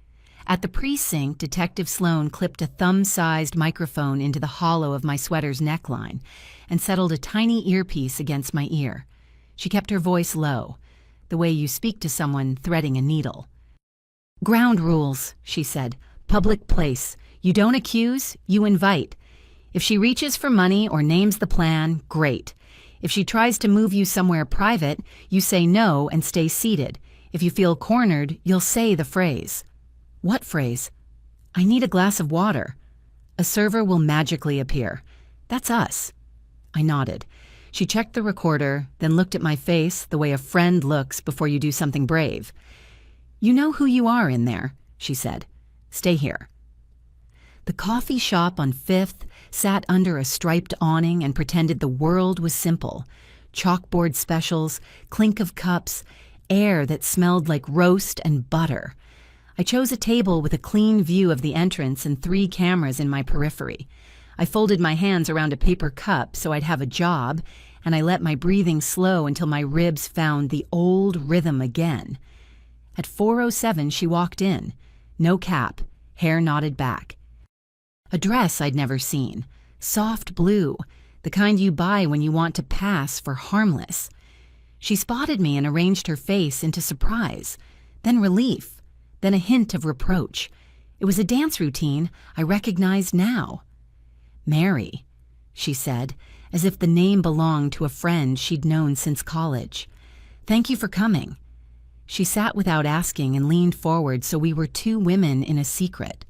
At the precinct, Detective Sloane clipped a thumb-sized microphone into the hollow of my sweater's neckline and settled a tiny earpiece against my ear. She kept her voice low, the way you speak to someone threading a needle. "Ground rules," she said. "Public place. You don't accuse, you invite. If she reaches for money or names the plan, great. If she tries to move you somewhere private, you say no and stay seated. If you feel cornered, you'll say the phrase." "What phrase?" "I need a glass of water." "A server will magically appear." "That's us." I nodded. She checked the recorder, then looked at my face the way a friend looks before you do something brave. "You know who you are in there," she said. "Stay here." The coffee shop on 5th sat under a striped awning and pretended the world was simple. Chalkboard specials, clink of cups, air that smelled like roast and butter. I chose a table with a clean view of the entrance and 3 cameras in my periphery. I folded my hands around a paper cup so I'd have a job, and I let my breathing slow until my ribs found the old rhythm again. At 4:07 she walked in. No cap, hair knotted back. A dress I'd never seen, soft blue, the kind you buy when you want to pass for harmless. She spotted me and arranged her face into surprise, then relief, then a hint of reproach. It was a dance routine I recognized now. "Mary," she said, as if the name belonged to a friend she'd known since college. "Thank you for coming." She sat without asking and leaned forward so we were 2 women in a secret.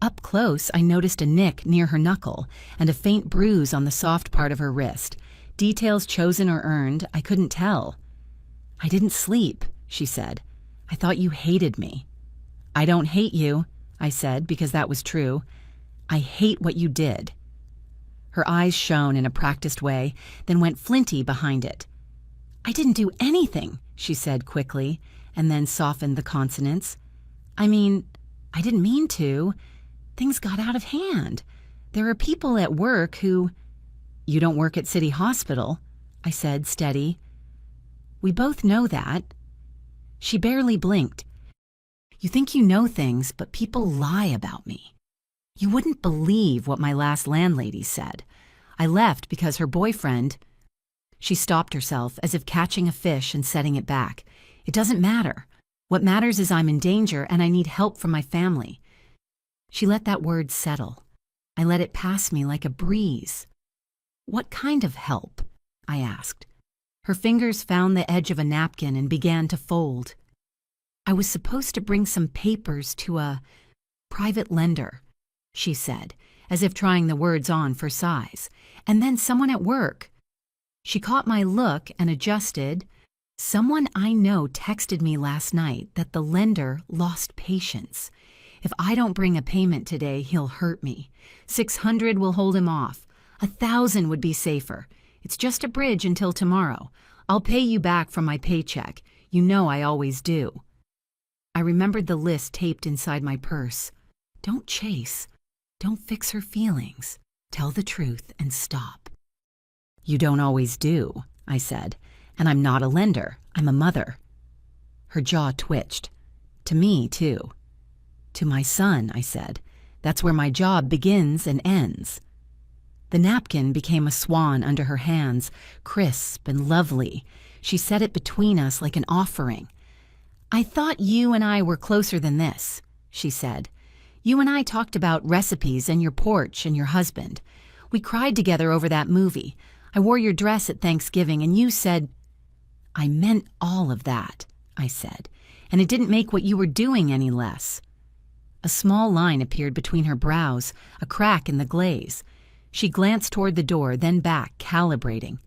Up close, I noticed a nick near her knuckle and a faint bruise on the soft part of her wrist. Details chosen or earned, I couldn't tell. "I didn't sleep," she said. "I thought you hated me." "I don't hate you," I said, because that was true. "I hate what you did." Her eyes shone in a practiced way, then went flinty behind it. "I didn't do anything," she said quickly, and then softened the consonants. "I mean, I didn't mean to. Things got out of hand. There are people at work who—" "You don't work at City Hospital," I said, steady. "We both know that." She barely blinked. "You think you know things, but people lie about me. You wouldn't believe what my last landlady said. I left because her boyfriend—" She stopped herself as if catching a fish and setting it back. "It doesn't matter. What matters is I'm in danger and I need help from my family." She let that word settle. I let it pass me like a breeze. "What kind of help?" I asked. Her fingers found the edge of a napkin and began to fold. I was supposed to bring some papers to a private lender, she said, as if trying the words on for size. And then someone at work. She caught my look and adjusted. Someone I know texted me last night that the lender lost patience. If I don't bring a payment today, he'll hurt me. 600 will hold him off. 1,000 would be safer. It's just a bridge until tomorrow. I'll pay you back from my paycheck. You know I always do. I remembered the list taped inside my purse. Don't chase. Don't fix her feelings. Tell the truth and stop. You don't always do, I said. And I'm not a lender. I'm a mother. Her jaw twitched. To me, too. To my son, I said. That's where my job begins and ends. The napkin became a swan under her hands, crisp and lovely. She set it between us like an offering. I thought you and I were closer than this, she said. You and I talked about recipes and your porch and your husband. We cried together over that movie. I wore your dress at Thanksgiving and you said, I meant all of that, I said, and it didn't make what you were doing any less. A small line appeared between her brows, a crack in the glaze. She glanced toward the door, then back, calibrating.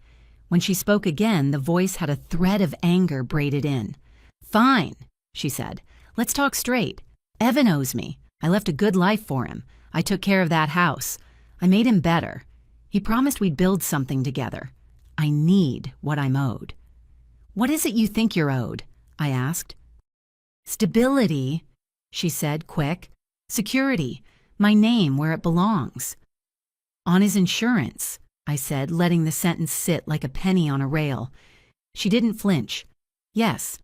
When she spoke again, the voice had a thread of anger braided in. Fine, she said. Let's talk straight. Evan owes me. I left a good life for him. I took care of that house. I made him better. He promised we'd build something together. I need what I'm owed. What is it you think you're owed? I asked. Stability, she said, quick. Security. My name where it belongs. On his insurance, I said, letting the sentence sit like a penny on a rail. She didn't flinch. Yes.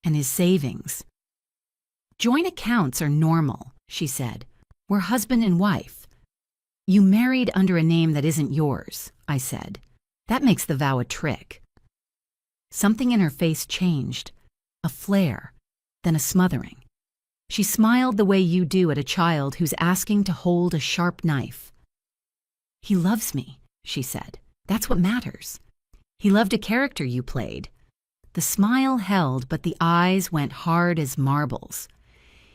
And his savings. Joint accounts are normal, she said. We're husband and wife. You married under a name that isn't yours, I said. That makes the vow a trick. Something in her face changed. A flare, then a smothering. She smiled the way you do at a child who's asking to hold a sharp knife. He loves me, she said. That's what matters. He loved a character you played. The smile held, but the eyes went hard as marbles.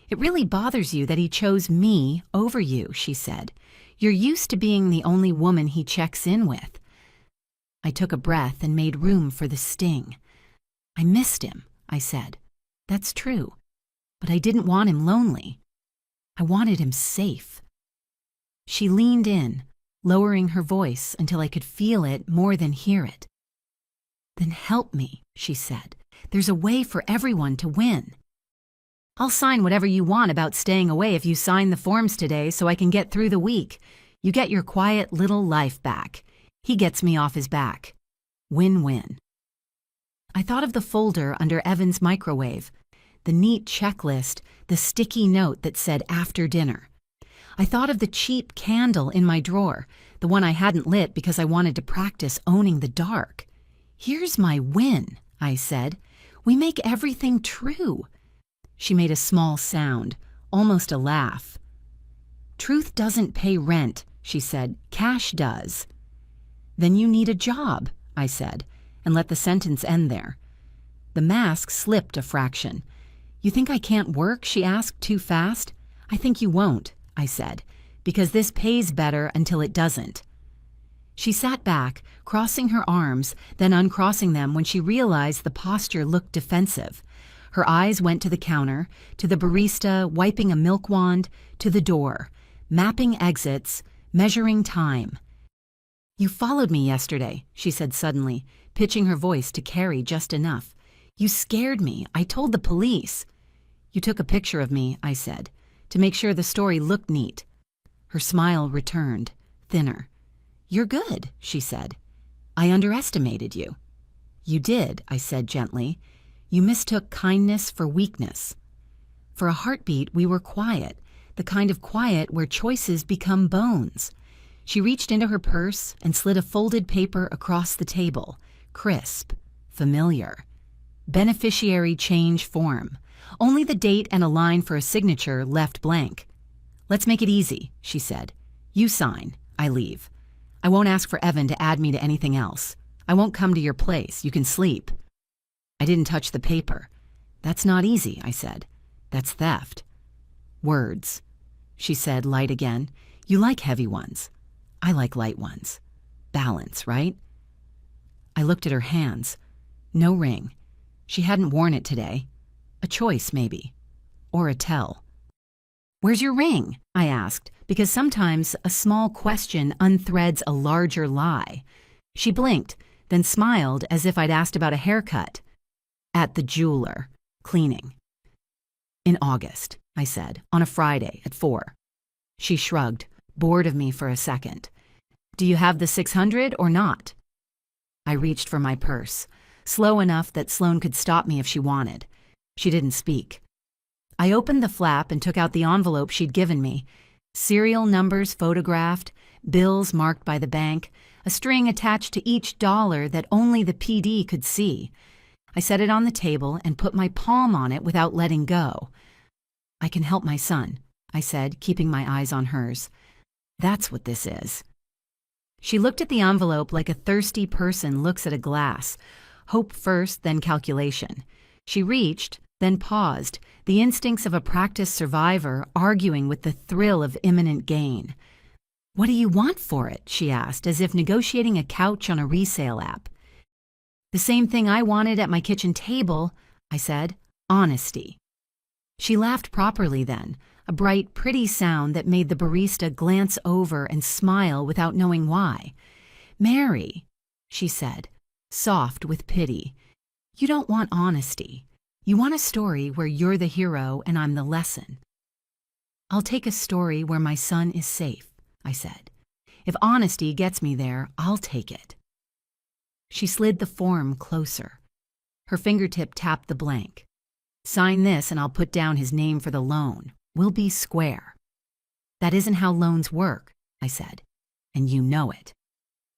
It really bothers you that he chose me over you, she said. You're used to being the only woman he checks in with. I took a breath and made room for the sting. I missed him, I said. That's true. But I didn't want him lonely. I wanted him safe. She leaned in, lowering her voice until I could feel it more than hear it. Then help me, she said. There's a way for everyone to win. I'll sign whatever you want about staying away if you sign the forms today so I can get through the week. You get your quiet little life back. He gets me off his back. Win-win. I thought of the folder under Evan's microwave, the neat checklist, the sticky note that said after dinner. I thought of the cheap candle in my drawer, the one I hadn't lit because I wanted to practice owning the dark. Here's my win, I said. We make everything true. She made a small sound, almost a laugh. Truth doesn't pay rent, she said. Cash does. Then you need a job, I said, and let the sentence end there. The mask slipped a fraction. You think I can't work? She asked too fast. I think you won't, I said, because this pays better until it doesn't. She sat back, crossing her arms, then uncrossing them when she realized the posture looked defensive. Her eyes went to the counter, to the barista wiping a milk wand, to the door, mapping exits, measuring time. You followed me yesterday, she said suddenly, pitching her voice to carry just enough. You scared me. I told the police. You took a picture of me, I said, to make sure the story looked neat. Her smile returned, thinner. You're good, she said. I underestimated you. You did, I said gently. You mistook kindness for weakness. For a heartbeat, we were quiet, the kind of quiet where choices become bones. She reached into her purse and slid a folded paper across the table, crisp, familiar. Beneficiary change form. Only the date and a line for a signature left blank. Let's make it easy, she said. You sign. I leave. I won't ask for Evan to add me to anything else. I won't come to your place. You can sleep. I didn't touch the paper. That's not easy, I said. That's theft. Words, she said, light again. You like heavy ones. I like light ones. Balance, right? I looked at her hands. No ring. She hadn't worn it today. A choice, maybe. Or a tell. Where's your ring? I asked, because sometimes a small question unthreads a larger lie. She blinked, then smiled as if I'd asked about a haircut. At the jeweler, cleaning. In August, I said, on a Friday at 4. She shrugged, bored of me for a second. Do you have the 600 or not? I reached for my purse, slow enough that Sloane could stop me if she wanted. She didn't speak. I opened the flap and took out the envelope she'd given me. Serial numbers photographed, bills marked by the bank, a string attached to each dollar that only the PD could see. I set it on the table and put my palm on it without letting go. I can help my son, I said, keeping my eyes on hers. That's what this is. She looked at the envelope like a thirsty person looks at a glass. Hope first, then calculation. She reached, then paused, the instincts of a practiced survivor arguing with the thrill of imminent gain. What do you want for it? She asked, as if negotiating a couch on a resale app. The same thing I wanted at my kitchen table, I said. Honesty. She laughed properly then, a bright, pretty sound that made the barista glance over and smile without knowing why. Mary, she said, soft with pity, you don't want honesty. You want a story where you're the hero and I'm the lesson. I'll take a story where my son is safe, I said. If honesty gets me there, I'll take it. She slid the form closer. Her fingertip tapped the blank. Sign this and I'll put down his name for the loan. We'll be square. That isn't how loans work, I said, and you know it.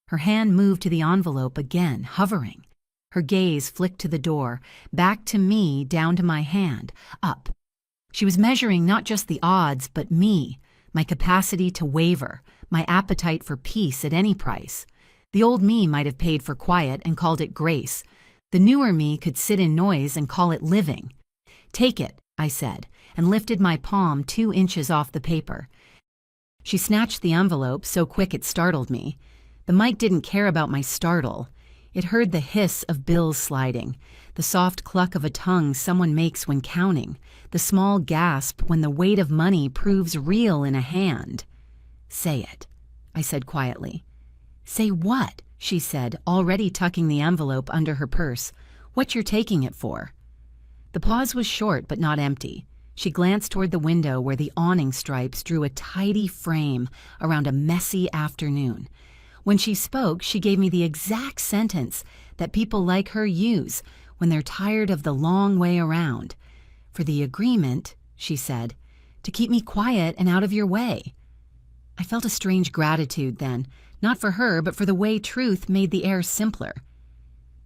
Her hand moved to the envelope again, hovering. Her gaze flicked to the door, back to me, down to my hand, up. She was measuring not just the odds, but me, my capacity to waver, my appetite for peace at any price. The old me might have paid for quiet and called it grace. The newer me could sit in noise and call it living. Take it, I said, and lifted my palm 2 inches off the paper. She snatched the envelope so quick it startled me. The mic didn't care about my startle. It heard the hiss of bills sliding, the soft cluck of a tongue someone makes when counting, the small gasp when the weight of money proves real in a hand. Say it, I said quietly. Say what? She said, already tucking the envelope under her purse. What you're taking it for? The pause was short but not empty. She glanced toward the window where the awning stripes drew a tidy frame around a messy afternoon. When she spoke, she gave me the exact sentence that people like her use when they're tired of the long way around. For the agreement, she said, to keep me quiet and out of your way. I felt a strange gratitude then, not for her, but for the way truth made the air simpler.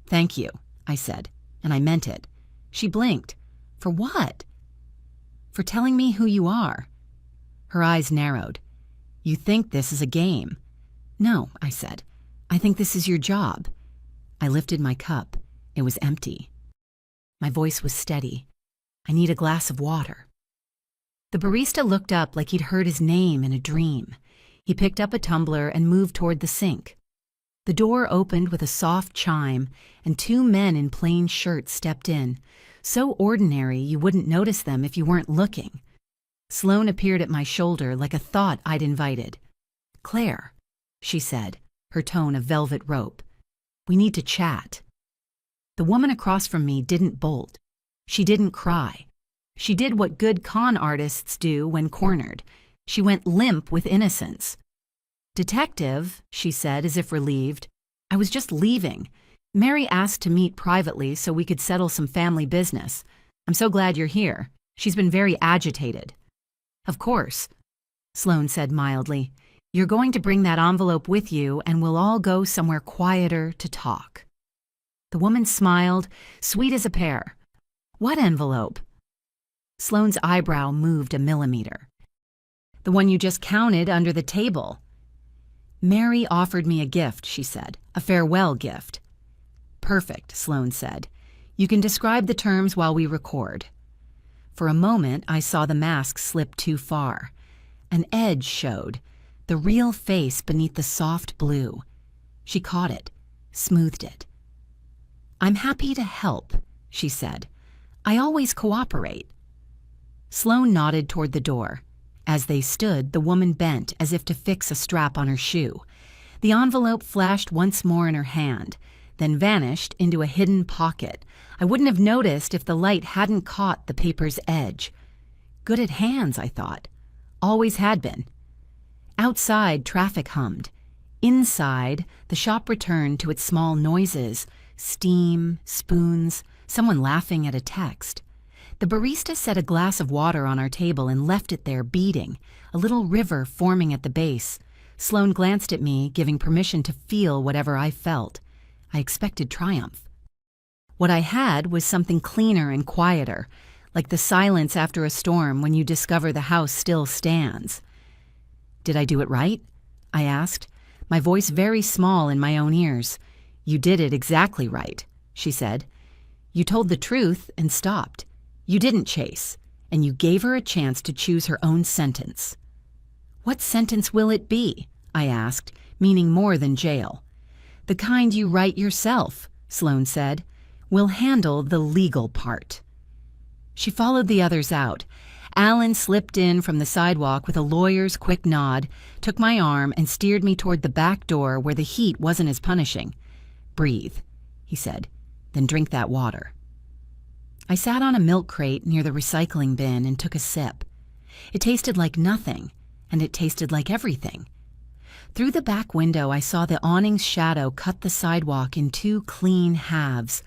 Thank you, I said, and I meant it. She blinked. For what? For telling me who you are. Her eyes narrowed. You think this is a game. No, I said. I think this is your job. I lifted my cup. It was empty. My voice was steady. I need a glass of water. The barista looked up like he'd heard his name in a dream. He picked up a tumbler and moved toward the sink. The door opened with a soft chime, and 2 men in plain shirts stepped in, so ordinary you wouldn't notice them if you weren't looking. Sloane appeared at my shoulder like a thought I'd invited. Claire, she said, her tone a velvet rope. We need to chat. The woman across from me didn't bolt. She didn't cry. She did what good con artists do when cornered. She went limp with innocence. Detective, she said as if relieved. I was just leaving. Mary asked to meet privately so we could settle some family business. I'm so glad you're here. She's been very agitated. Of course, Sloane said mildly. You're going to bring that envelope with you and we'll all go somewhere quieter to talk. The woman smiled, sweet as a pear. What envelope? Sloane's eyebrow moved a millimeter. The one you just counted under the table. Mary offered me a gift, she said, a farewell gift. Perfect, Sloane said. You can describe the terms while we record. For a moment, I saw the mask slip too far. An edge showed, the real face beneath the soft blue. She caught it, smoothed it. "I'm happy to help," she said. "I always cooperate." Sloane nodded toward the door. As they stood, the woman bent as if to fix a strap on her shoe. The envelope flashed once more in her hand, then vanished into a hidden pocket. I wouldn't have noticed if the light hadn't caught the paper's edge. Good at hands, I thought. Always had been. Outside, traffic hummed. Inside, the shop returned to its small noises, steam, spoons, someone laughing at a text. The barista set a glass of water on our table and left it there beating, a little river forming at the base. Sloane glanced at me, giving permission to feel whatever I felt. I expected triumph. What I had was something cleaner and quieter, like the silence after a storm when you discover the house still stands. "Did I do it right?" I asked, my voice very small in my own ears. "You did it exactly right," she said. "You told the truth and stopped. You didn't chase, and you gave her a chance to choose her own sentence." "What sentence will it be?" I asked, meaning more than jail. "The kind you write yourself," Sloane said. "We'll handle the legal part." She followed the others out. Alan slipped in from the sidewalk with a lawyer's quick nod, took my arm, and steered me toward the back door where the heat wasn't as punishing. "Breathe," he said, "then drink that water." I sat on a milk crate near the recycling bin and took a sip. It tasted like nothing, and it tasted like everything. Through the back window, I saw the awning's shadow cut the sidewalk in two clean halves.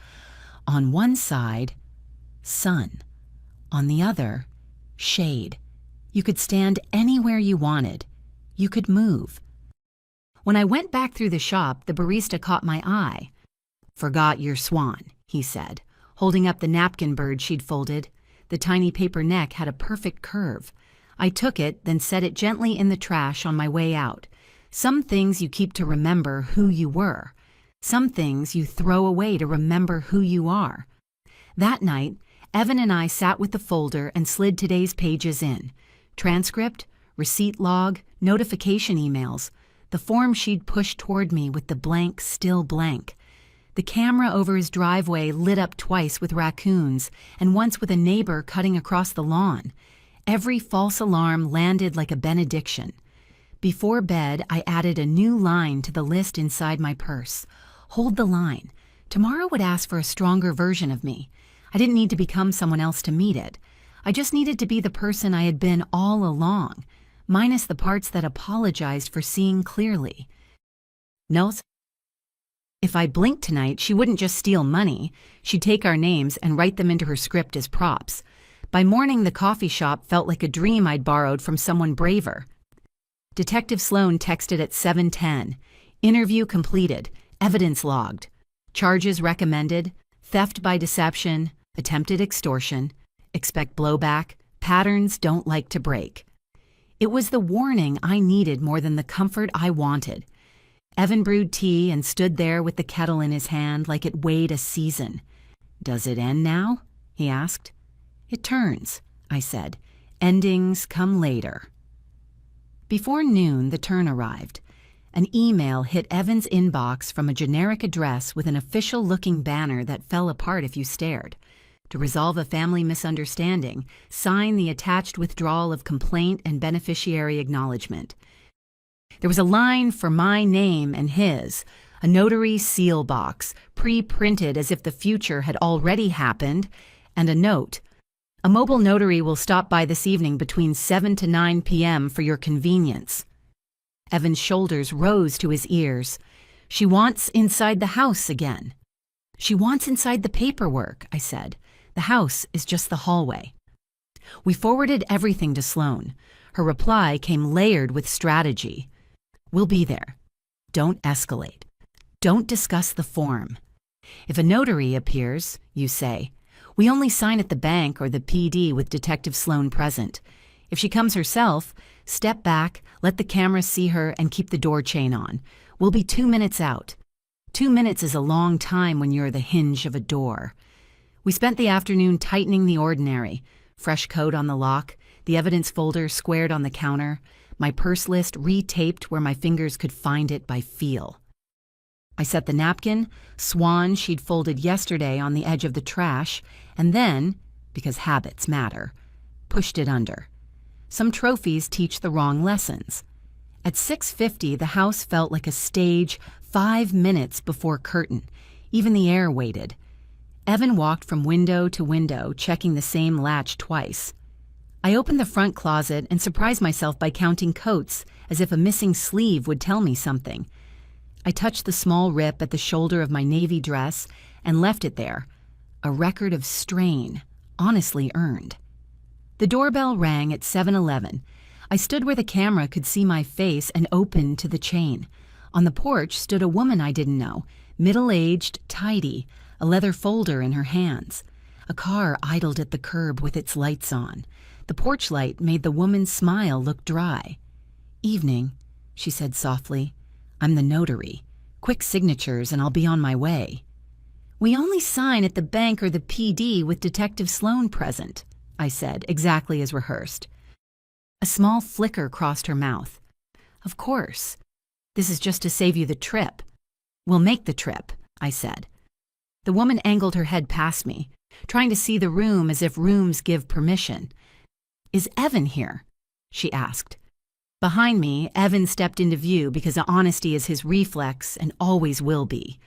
On one side, sun. On the other, shade. You could stand anywhere you wanted. You could move. When I went back through the shop, the barista caught my eye. "Forgot your swan," he said, holding up the napkin bird she'd folded. The tiny paper neck had a perfect curve. I took it, then set it gently in the trash on my way out. Some things you keep to remember who you were. Some things you throw away to remember who you are. That night, Evan and I sat with the folder and slid today's pages in. Transcript, receipt log, notification emails. The form she'd pushed toward me with the blank still blank. The camera over his driveway lit up twice with raccoons and once with a neighbor cutting across the lawn. Every false alarm landed like a benediction. Before bed, I added a new line to the list inside my purse. Hold the line. Tomorrow would ask for a stronger version of me. I didn't need to become someone else to meet it. I just needed to be the person I had been all along, minus the parts that apologized for seeing clearly. Nels? If I blinked tonight, she wouldn't just steal money. She'd take our names and write them into her script as props. By morning, the coffee shop felt like a dream I'd borrowed from someone braver. Detective Sloane texted at 7:10. Interview completed. Evidence logged. Charges recommended. Theft by deception. Attempted extortion. Expect blowback. Patterns don't like to break. It was the warning I needed more than the comfort I wanted. Evan brewed tea and stood there with the kettle in his hand like it weighed a season. "Does it end now?" he asked. "It turns," I said. "Endings come later." Before noon, the turn arrived. An email hit Evan's inbox from a generic address with an official-looking banner that fell apart if you stared. To resolve a family misunderstanding, sign the attached withdrawal of complaint and beneficiary acknowledgement. There was a line for my name and his, a notary seal box, pre-printed as if the future had already happened, and a note. "A mobile notary will stop by this evening between 7 to 9 p.m. for your convenience." Evan's shoulders rose to his ears. "She wants inside the house again." "She wants inside the paperwork," I said. "The house is just the hallway." We forwarded everything to Sloane. Her reply came layered with strategy. "We'll be there. Don't escalate. Don't discuss the form. If a notary appears, you say, we only sign at the bank or the PD with Detective Sloane present. If she comes herself, step back, let the camera see her, and keep the door chain on. We'll be 2 minutes out. 2 minutes is a long time when you're the hinge of a door. We spent the afternoon tightening the ordinary. Fresh coat on the lock, the evidence folder squared on the counter, my purse list retaped where my fingers could find it by feel. I set the napkin, swan she'd folded yesterday on the edge of the trash, and then, because habits matter, pushed it under. Some trophies teach the wrong lessons. At 6:50, the house felt like a stage 5 minutes before curtain. Even the air waited. Evan walked from window to window, checking the same latch twice. I opened the front closet and surprised myself by counting coats, as if a missing sleeve would tell me something. I touched the small rip at the shoulder of my navy dress and left it there, a record of strain, honestly earned. The doorbell rang at 7:11. I stood where the camera could see my face and opened to the chain. On the porch stood a woman I didn't know, middle-aged, tidy, a leather folder in her hands. A car idled at the curb with its lights on. The porch light made the woman's smile look dry. "Evening," she said softly. "I'm the notary. Quick signatures and I'll be on my way." "We only sign at the bank or the PD with Detective Sloan present," I said, exactly as rehearsed. A small flicker crossed her mouth. "Of course. This is just to save you the trip." "We'll make the trip," I said. The woman angled her head past me, trying to see the room as if rooms give permission. "Is Evan here?" she asked. Behind me, Evan stepped into view because honesty is his reflex and always will be.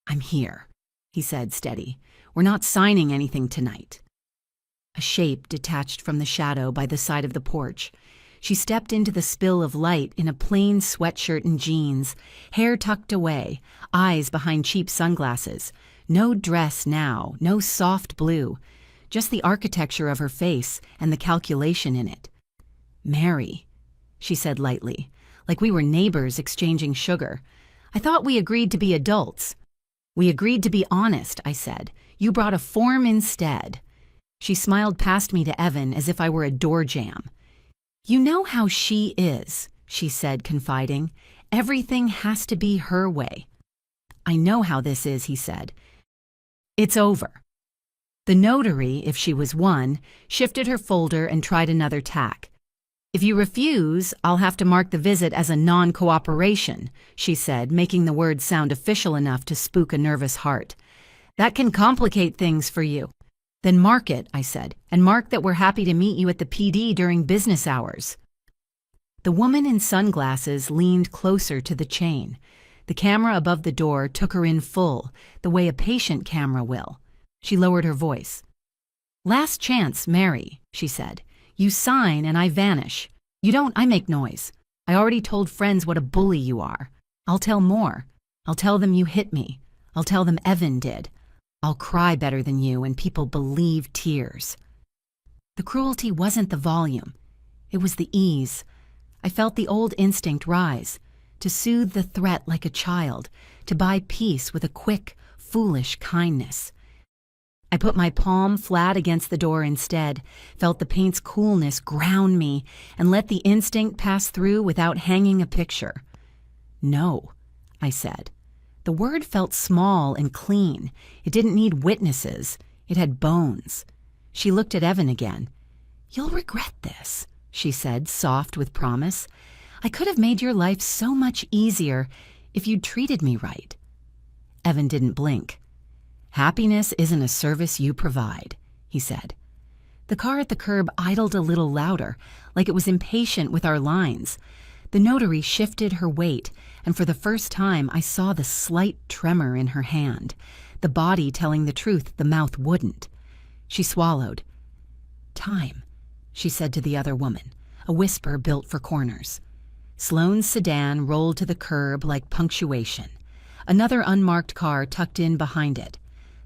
"I'm here," he said, steady. "We're not signing anything tonight." A shape detached from the shadow by the side of the porch. She stepped into the spill of light in a plain sweatshirt and jeans, hair tucked away, eyes behind cheap sunglasses. No dress now, no soft blue, just the architecture of her face and the calculation in it. "Mary," she said lightly, like we were neighbors exchanging sugar. "I thought we agreed to be adults." "We agreed to be honest," I said. "You brought a form instead." She smiled past me to Evan as if I were a door jamb. "You know how she is," she said, confiding. "Everything has to be her way." "I know how this is," he said. "It's over." The notary, if she was one, shifted her folder and tried another tack. "If you refuse, I'll have to mark the visit as a non-cooperation," she said, making the words sound official enough to spook a nervous heart. "That can complicate things for you." "Then mark it," I said, "and mark that we're happy to meet you at the PD during business hours." The woman in sunglasses leaned closer to the chain. The camera above the door took her in full, the way a patient camera will. She lowered her voice. "Last chance, Mary," she said. "You sign and I vanish. You don't, I make noise. I already told friends what a bully you are. I'll tell more. I'll tell them you hit me. I'll tell them Evan did. I'll cry better than you and people believe tears." The cruelty wasn't the volume. It was the ease. I felt the old instinct rise, to soothe the threat like a child, to buy peace with a quick, foolish kindness. I put my palm flat against the door instead, felt the paint's coolness ground me, and let the instinct pass through without hanging a picture. "No," I said. The word felt small and clean. It didn't need witnesses. It had bones. She looked at Evan again. "You'll regret this," she said, soft with promise. "I could have made your life so much easier if you'd treated me right." Evan didn't blink. "Happiness isn't a service you provide," he said. The car at the curb idled a little louder, like it was impatient with our lines. The notary shifted her weight, and for the first time I saw the slight tremor in her hand, the body telling the truth the mouth wouldn't. She swallowed. "Time," she said to the other woman, a whisper built for corners. Sloane's sedan rolled to the curb like punctuation. Another unmarked car tucked in behind it.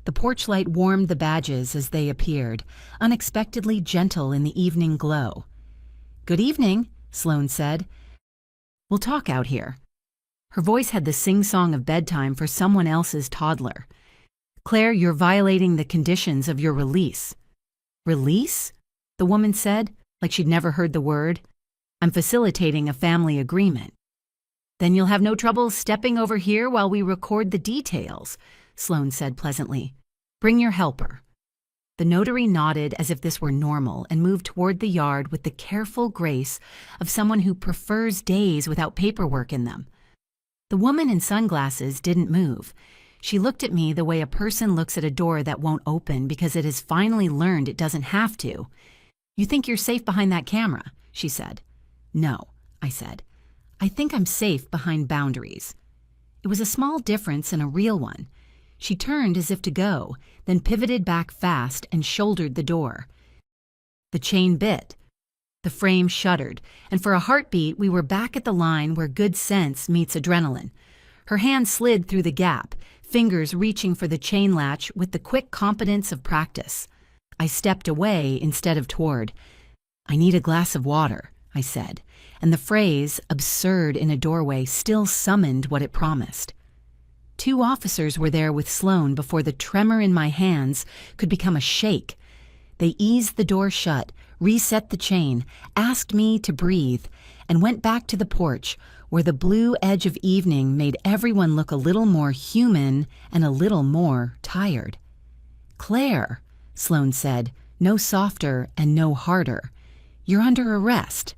The porch light warmed the badges as they appeared, unexpectedly gentle in the evening glow. "Good evening," Sloane said. "We'll talk out here." Her voice had the sing-song of bedtime for someone else's toddler. "Claire, you're violating the conditions of your release." "Release?" the woman said, like she'd never heard the word. "I'm facilitating a family agreement." "Then you'll have no trouble stepping over here while we record the details," Sloane said pleasantly. Bring your helper." The notary nodded as if this were normal and moved toward the yard with the careful grace of someone who prefers days without paperwork in them. The woman in sunglasses didn't move. She looked at me the way a person looks at a door that won't open because it has finally learned it doesn't have to. "You think you're safe behind that camera?" she said. "No," I said. "I think I'm safe behind boundaries." It was a small difference and a real one. She turned as if to go, then pivoted back fast and shouldered the door. The chain bit. The frame shuddered, and for a heartbeat we were back at the line where good sense meets adrenaline. Her hand slid through the gap, fingers reaching for the chain latch with the quick competence of practice. I stepped away instead of toward. "I need a glass of water," I said, and the phrase, absurd in a doorway, still summoned what it promised. 2 officers were there with Sloan before the tremor in my hands could become a shake. They eased the door shut, reset the chain, asked me to breathe, and went back to the porch where the blue edge of evening made everyone look a little more human and a little more tired. "Claire," Sloan said, no softer and no harder, "you're under arrest."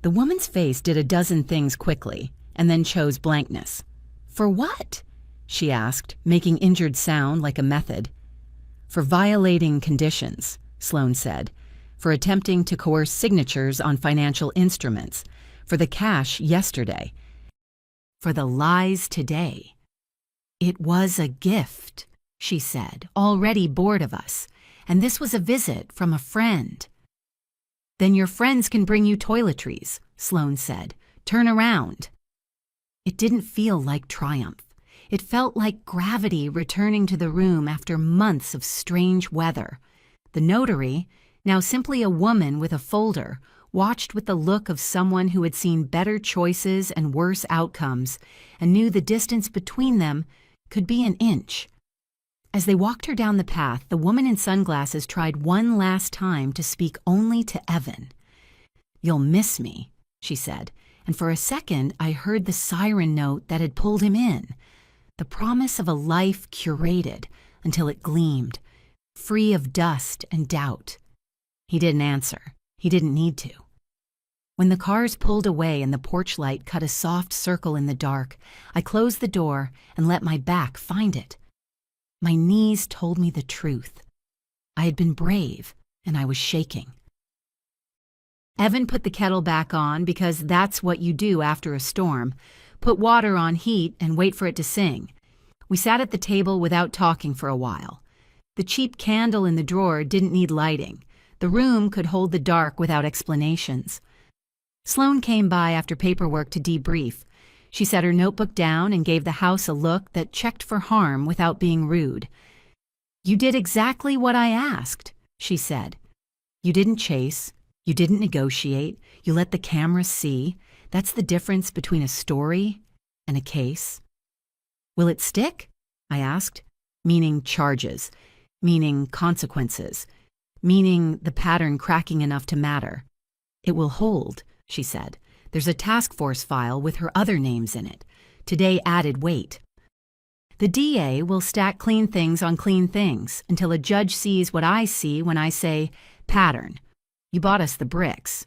The woman's face did a dozen things quickly and then chose blankness. "For what?" she asked, making injured sound like a method. "For violating conditions," Sloan said. "For attempting to coerce signatures on financial instruments. For the cash yesterday. For the lies today." "It was a gift," she said, already bored of us. "And this was a visit from a friend." "Then your friends can bring you toiletries," Sloan said. "Turn around." It didn't feel like triumph. It felt like gravity returning to the room after months of strange weather. The notary, now simply a woman with a folder, watched with the look of someone who had seen better choices and worse outcomes and knew the distance between them could be an inch. As they walked her down the path, the woman in sunglasses tried one last time to speak only to Evan. "You'll miss me," she said, and for a second I heard the siren note that had pulled him in, the promise of a life curated until it gleamed, free of dust and doubt. He didn't answer. He didn't need to. When the cars pulled away and the porch light cut a soft circle in the dark, I closed the door and let my back find it. My knees told me the truth. I had been brave, and I was shaking. Evan put the kettle back on because that's what you do after a storm. Put water on heat and wait for it to sing. We sat at the table without talking for a while. The cheap candle in the drawer didn't need lighting. The room could hold the dark without explanations. Sloan came by after paperwork to debrief. She set her notebook down and gave the house a look that checked for harm without being rude. "You did exactly what I asked," she said. "You didn't chase. You didn't negotiate. You let the camera see. That's the difference between a story and a case." "Will it stick?" I asked, meaning charges, meaning consequences, meaning the pattern cracking enough to matter. "It will hold," she said. "There's a task force file with her other names in it. Today added weight. The DA will stack clean things on clean things until a judge sees what I see when I say, pattern. You bought us the bricks."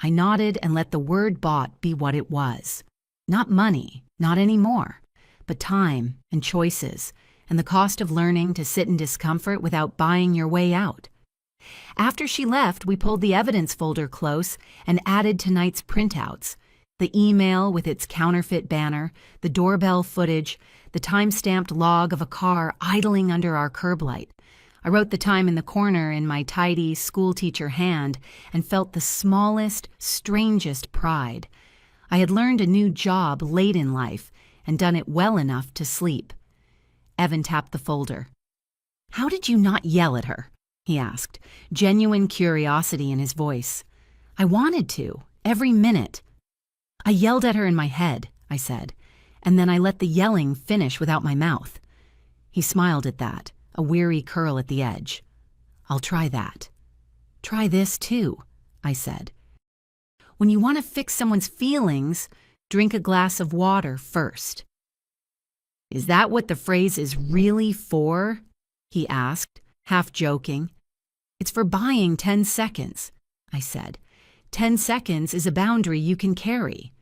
I nodded and let the word bought be what it was. Not money, not anymore, but time and choices and the cost of learning to sit in discomfort without buying your way out. After she left, we pulled the evidence folder close and added tonight's printouts. The email with its counterfeit banner, the doorbell footage, the time-stamped log of a car idling under our curb light. I wrote the time in the corner in my tidy schoolteacher hand and felt the smallest, strangest pride. I had learned a new job late in life and done it well enough to sleep. Evan tapped the folder. "How did you not yell at her?" he asked, genuine curiosity in his voice. "I wanted to, every minute." "I yelled at her in my head," I said, and then I let the yelling finish without my mouth. He smiled at that, a weary curl at the edge. "I'll try that." "Try this too," I said. "When you want to fix someone's feelings, drink a glass of water first." Is that what the phrase is really for? He asked, half joking. It's for buying 10 seconds, I said. 10 seconds is a boundary you can carry.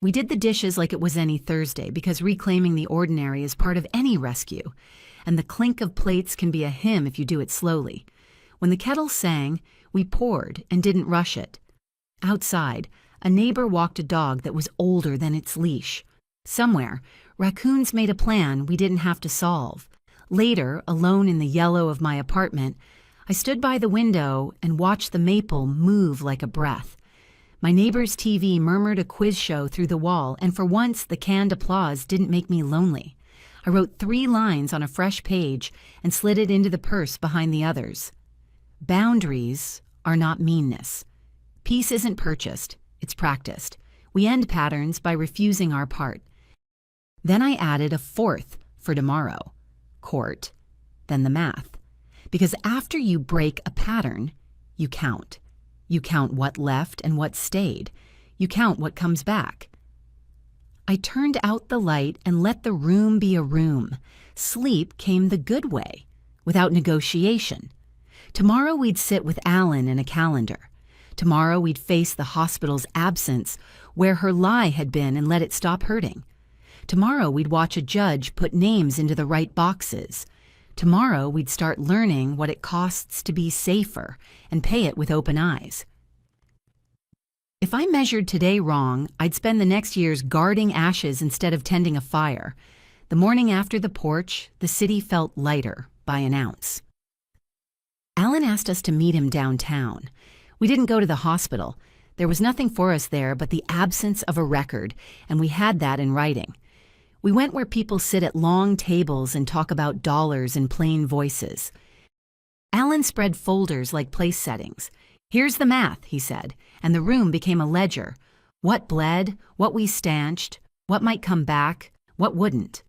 We did the dishes like it was any Thursday because reclaiming the ordinary is part of any rescue, and the clink of plates can be a hymn if you do it slowly. When the kettle sang, we poured and didn't rush it. Outside, a neighbor walked a dog that was older than its leash. Somewhere, raccoons made a plan we didn't have to solve. Later, alone in the yellow of my apartment, I stood by the window and watched the maple move like a breath. My neighbor's TV murmured a quiz show through the wall, and for once the canned applause didn't make me lonely. I wrote 3 lines on a fresh page and slid it into the purse behind the others. Boundaries are not meanness. Peace isn't purchased, it's practiced. We end patterns by refusing our part. Then I added a 4th for tomorrow, court, then the math. Because after you break a pattern, you count. You count what left and what stayed. You count what comes back. I turned out the light and let the room be a room. Sleep came the good way, without negotiation. Tomorrow we'd sit with Alan in a calendar. Tomorrow we'd face the hospital's absence, where her lie had been, and let it stop hurting. Tomorrow we'd watch a judge put names into the right boxes. Tomorrow we'd start learning what it costs to be safer and pay it with open eyes. If I measured today wrong, I'd spend the next years guarding ashes instead of tending a fire. The morning after the porch, the city felt lighter by an ounce. Alan asked us to meet him downtown. We didn't go to the hospital. There was nothing for us there but the absence of a record, and we had that in writing. We went where people sit at long tables and talk about dollars in plain voices. Alan spread folders like place settings. Here's the math, he said, and the room became a ledger. What bled, what we stanched, what might come back, what wouldn't.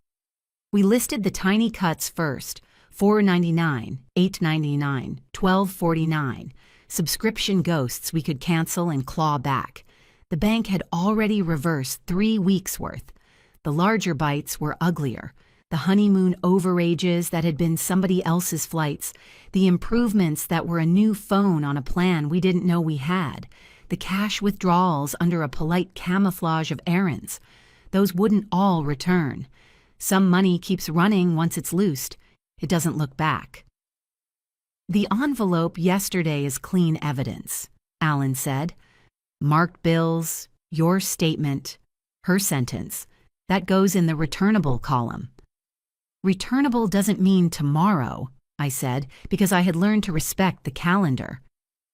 We listed the tiny cuts first, $4.99, $8.99, $12.49, subscription ghosts we could cancel and claw back. The bank had already reversed 3 weeks' worth. The larger bites were uglier. The honeymoon overages that had been somebody else's flights, the improvements that were a new phone on a plan we didn't know we had, the cash withdrawals under a polite camouflage of errands. Those wouldn't all return. Some money keeps running once it's loosed. It doesn't look back. The envelope yesterday is clean evidence, Alan said. Marked bills, your statement, her sentence. That goes in the returnable column. Returnable doesn't mean tomorrow, I said, because I had learned to respect the calendar.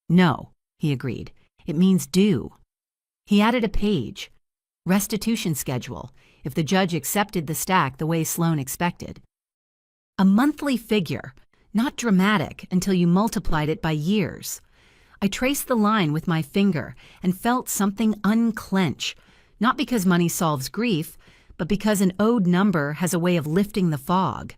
No, he agreed. It means due. He added a page. Restitution schedule, if the judge accepted the stack the way Sloan expected. A monthly figure, not dramatic until you multiplied it by years. I traced the line with my finger and felt something unclench, not because money solves grief, but because an owed number has a way of lifting the fog.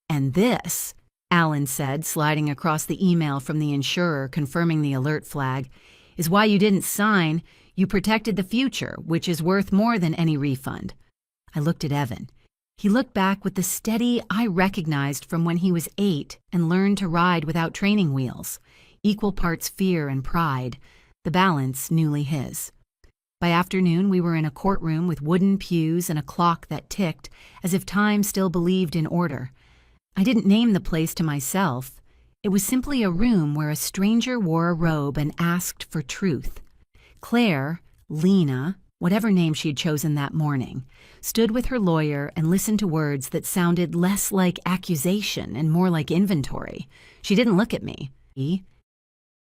And this, Alan said, sliding across the email from the insurer confirming the alert flag, is why you didn't sign. You protected the future, which is worth more than any refund. I looked at Evan. He looked back with the steady I recognized from when he was 8 and learned to ride without training wheels. Equal parts fear and pride, the balance newly his. By afternoon, we were in a courtroom with wooden pews and a clock that ticked, as if time still believed in order. I didn't name the place to myself. It was simply a room where a stranger wore a robe and asked for truth. Claire, Lena, whatever name she had chosen that morning, stood with her lawyer and listened to words that sounded less like accusation and more like inventory. She didn't look at me.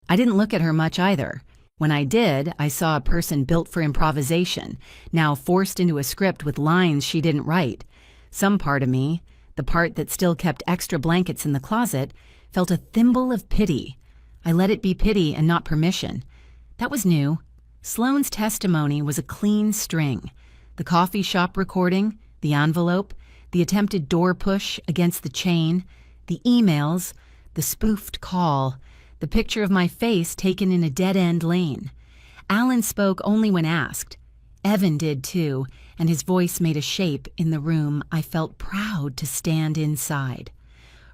I didn't look at her much either. When I did, I saw a person built for improvisation, now forced into a script with lines she didn't write. Some part of me, the part that still kept extra blankets in the closet, felt a thimble of pity. I let it be pity and not permission. That was new. Sloane's testimony was a clean string. The coffee shop recording, the envelope, the attempted door push against the chain, the emails, the spoofed call, the picture of my face taken in a dead-end lane. Alan spoke only when asked. Evan did too, and his voice made a shape in the room I felt proud to stand inside.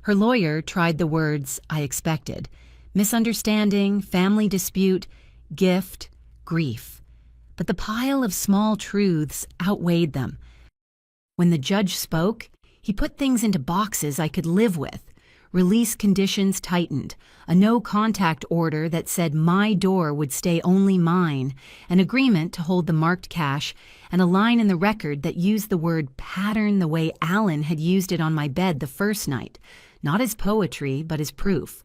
Her lawyer tried the words I expected: misunderstanding, family dispute, gift, grief. But the pile of small truths outweighed them. When the judge spoke, he put things into boxes I could live with. Release conditions tightened, a no-contact order that said my door would stay only mine, an agreement to hold the marked cash, and a line in the record that used the word pattern the way Alan had used it on my bed the first night, not as poetry, but as proof.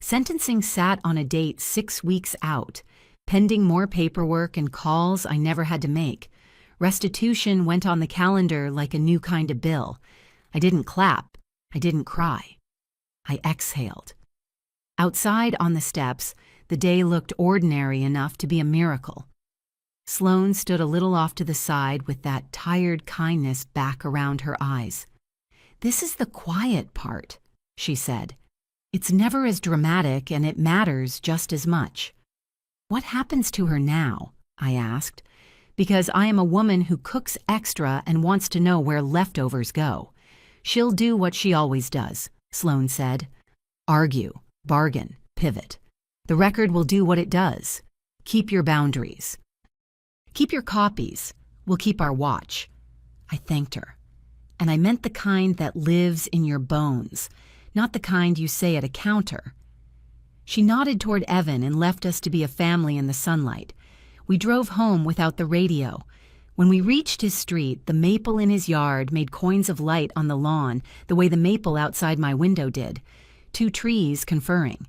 Sentencing sat on a date 6 weeks out, pending more paperwork and calls I never had to make. Restitution went on the calendar like a new kind of bill. I didn't clap. I didn't cry. I exhaled. Outside on the steps, the day looked ordinary enough to be a miracle. Sloane stood a little off to the side with that tired kindness back around her eyes. "This is the quiet part," she said. "It's never as dramatic, and it matters just as much." "What happens to her now?" I asked, because I am a woman who cooks extra and wants to know where leftovers go. "She'll do what she always does," Sloane said. "Argue, bargain, pivot. The record will do what it does. Keep your boundaries. Keep your copies. We'll keep our watch." I thanked her. And I meant the kind that lives in your bones, not the kind you say at a counter. She nodded toward Evan and left us to be a family in the sunlight. We drove home without the radio. When we reached his street, the maple in his yard made coins of light on the lawn the way the maple outside my window did, 2 trees conferring.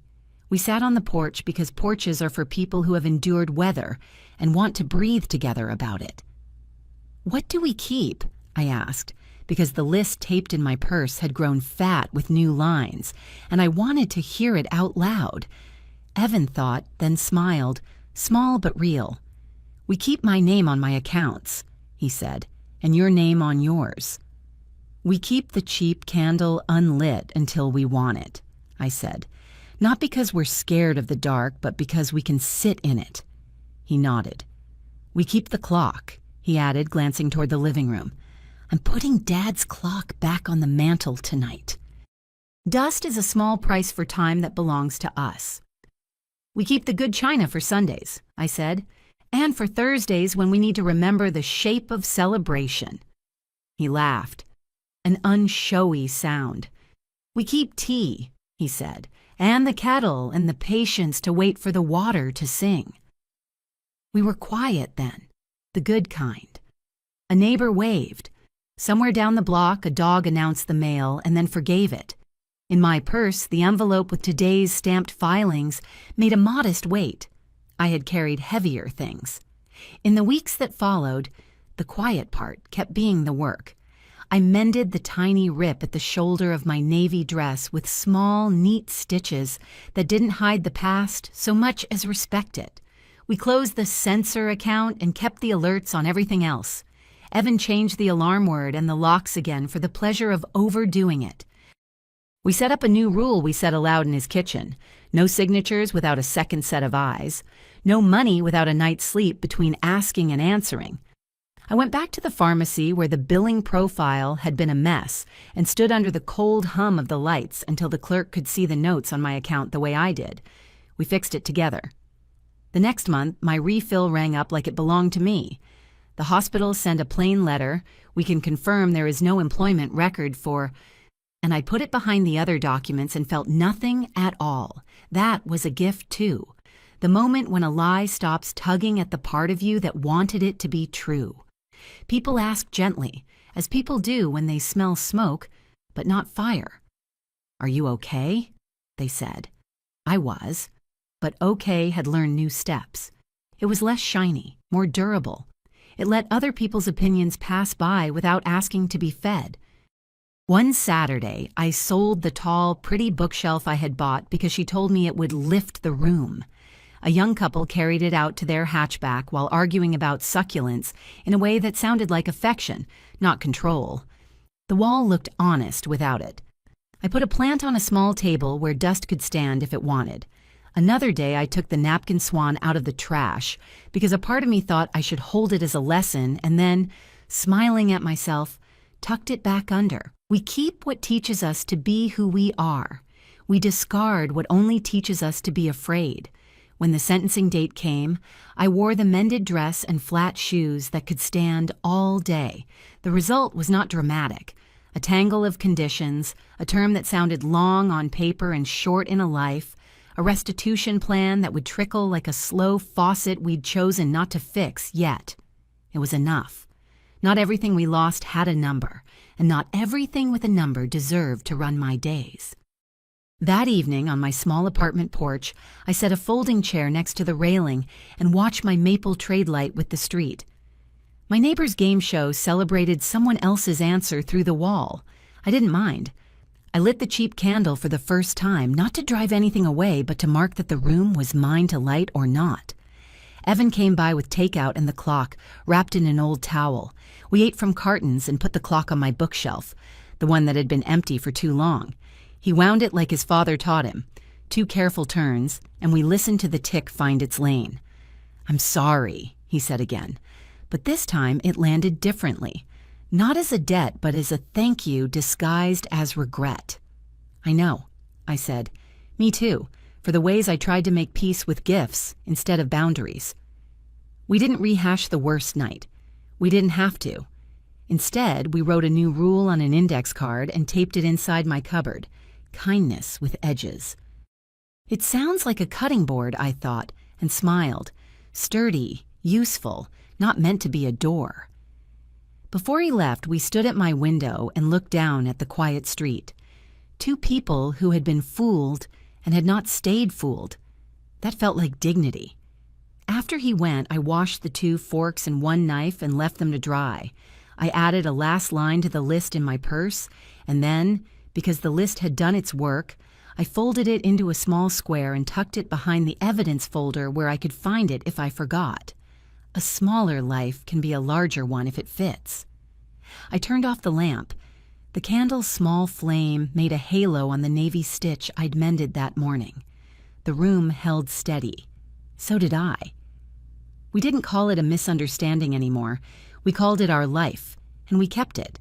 We sat on the porch because porches are for people who have endured weather and want to breathe together about it. "What do we keep?" I asked, because the list taped in my purse had grown fat with new lines, and I wanted to hear it out loud. Evan thought, then smiled, small but real. "We keep my name on my accounts," he said, "and your name on yours." "We keep the cheap candle unlit until we want it," I said, "not because we're scared of the dark, but because we can sit in it." He nodded. "We keep the clock," he added, glancing toward the living room. "I'm putting Dad's clock back on the mantle tonight." "Dust is a small price for time that belongs to us." "We keep the good china for Sundays," I said, "and for Thursdays when we need to remember the shape of celebration." He laughed, an unshowy sound. "We keep tea," he said, "and the kettle and the patience to wait for the water to sing." We were quiet then, the good kind. A neighbor waved. Somewhere down the block, a dog announced the mail and then forgave it. In my purse, the envelope with today's stamped filings made a modest weight. I had carried heavier things. In the weeks that followed, the quiet part kept being the work. I mended the tiny rip at the shoulder of my navy dress with small, neat stitches that didn't hide the past so much as respect it. We closed the censor account and kept the alerts on everything else. Evan changed the alarm word and the locks again for the pleasure of overdoing it. We set up a new rule we said aloud in his kitchen: no signatures without a second set of eyes, no money without a night's sleep between asking and answering. I went back to the pharmacy where the billing profile had been a mess and stood under the cold hum of the lights until the clerk could see the notes on my account the way I did. We fixed it together. The next month, my refill rang up like it belonged to me. The hospital sent a plain letter: "We can confirm there is no employment record for..." And I put it behind the other documents and felt nothing at all. That was a gift too. The moment when a lie stops tugging at the part of you that wanted it to be true. People asked gently, as people do when they smell smoke, but not fire. "Are you okay?" they said. I was, but okay had learned new steps. It was less shiny, more durable. It let other people's opinions pass by without asking to be fed. One Saturday, I sold the tall, pretty bookshelf I had bought because she told me it would lift the room. A young couple carried it out to their hatchback while arguing about succulents in a way that sounded like affection, not control. The wall looked honest without it. I put a plant on a small table where dust could stand if it wanted. Another day, I took the napkin swan out of the trash because a part of me thought I should hold it as a lesson and then, smiling at myself, tucked it back under. We keep what teaches us to be who we are. We discard what only teaches us to be afraid. When the sentencing date came, I wore the mended dress and flat shoes that could stand all day. The result was not dramatic. A tangle of conditions, a term that sounded long on paper and short in a life, a restitution plan that would trickle like a slow faucet we'd chosen not to fix yet. It was enough. Not everything we lost had a number, and not everything with a number deserved to run my days. That evening, on my small apartment porch, I set a folding chair next to the railing and watched my maple trade light with the street. My neighbor's game show celebrated someone else's answer through the wall. I didn't mind. I lit the cheap candle for the first time, not to drive anything away, but to mark that the room was mine to light or not. Evan came by with takeout and the clock, wrapped in an old towel. We ate from cartons and put the clock on my bookshelf, the one that had been empty for too long. He wound it like his father taught him, 2 careful turns, and we listened to the tick find its lane. "I'm sorry," he said again, but this time it landed differently. Not as a debt, but as a thank you disguised as regret. "I know," I said. "Me too, for the ways I tried to make peace with gifts instead of boundaries." We didn't rehash the worst night. We didn't have to. Instead, we wrote a new rule on an index card and taped it inside my cupboard. Kindness with edges. It sounds like a cutting board, I thought, and smiled. Sturdy, useful, not meant to be a door. Before he left, we stood at my window and looked down at the quiet street. 2 people who had been fooled and had not stayed fooled. That felt like dignity. After he went, I washed the 2 forks and 1 knife and left them to dry. I added a last line to the list in my purse, and then, because the list had done its work, I folded it into a small square and tucked it behind the evidence folder where I could find it if I forgot. A smaller life can be a larger one if it fits. I turned off the lamp. The candle's small flame made a halo on the navy stitch I'd mended that morning. The room held steady. So did I. We didn't call it a misunderstanding anymore. We called it our life, and we kept it.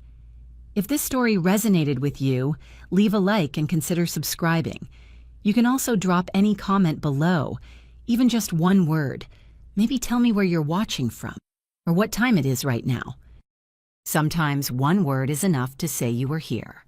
If this story resonated with you, leave a like and consider subscribing. You can also drop any comment below, even just 1 word. Maybe tell me where you're watching from, or what time it is right now. Sometimes 1 word is enough to say you were here.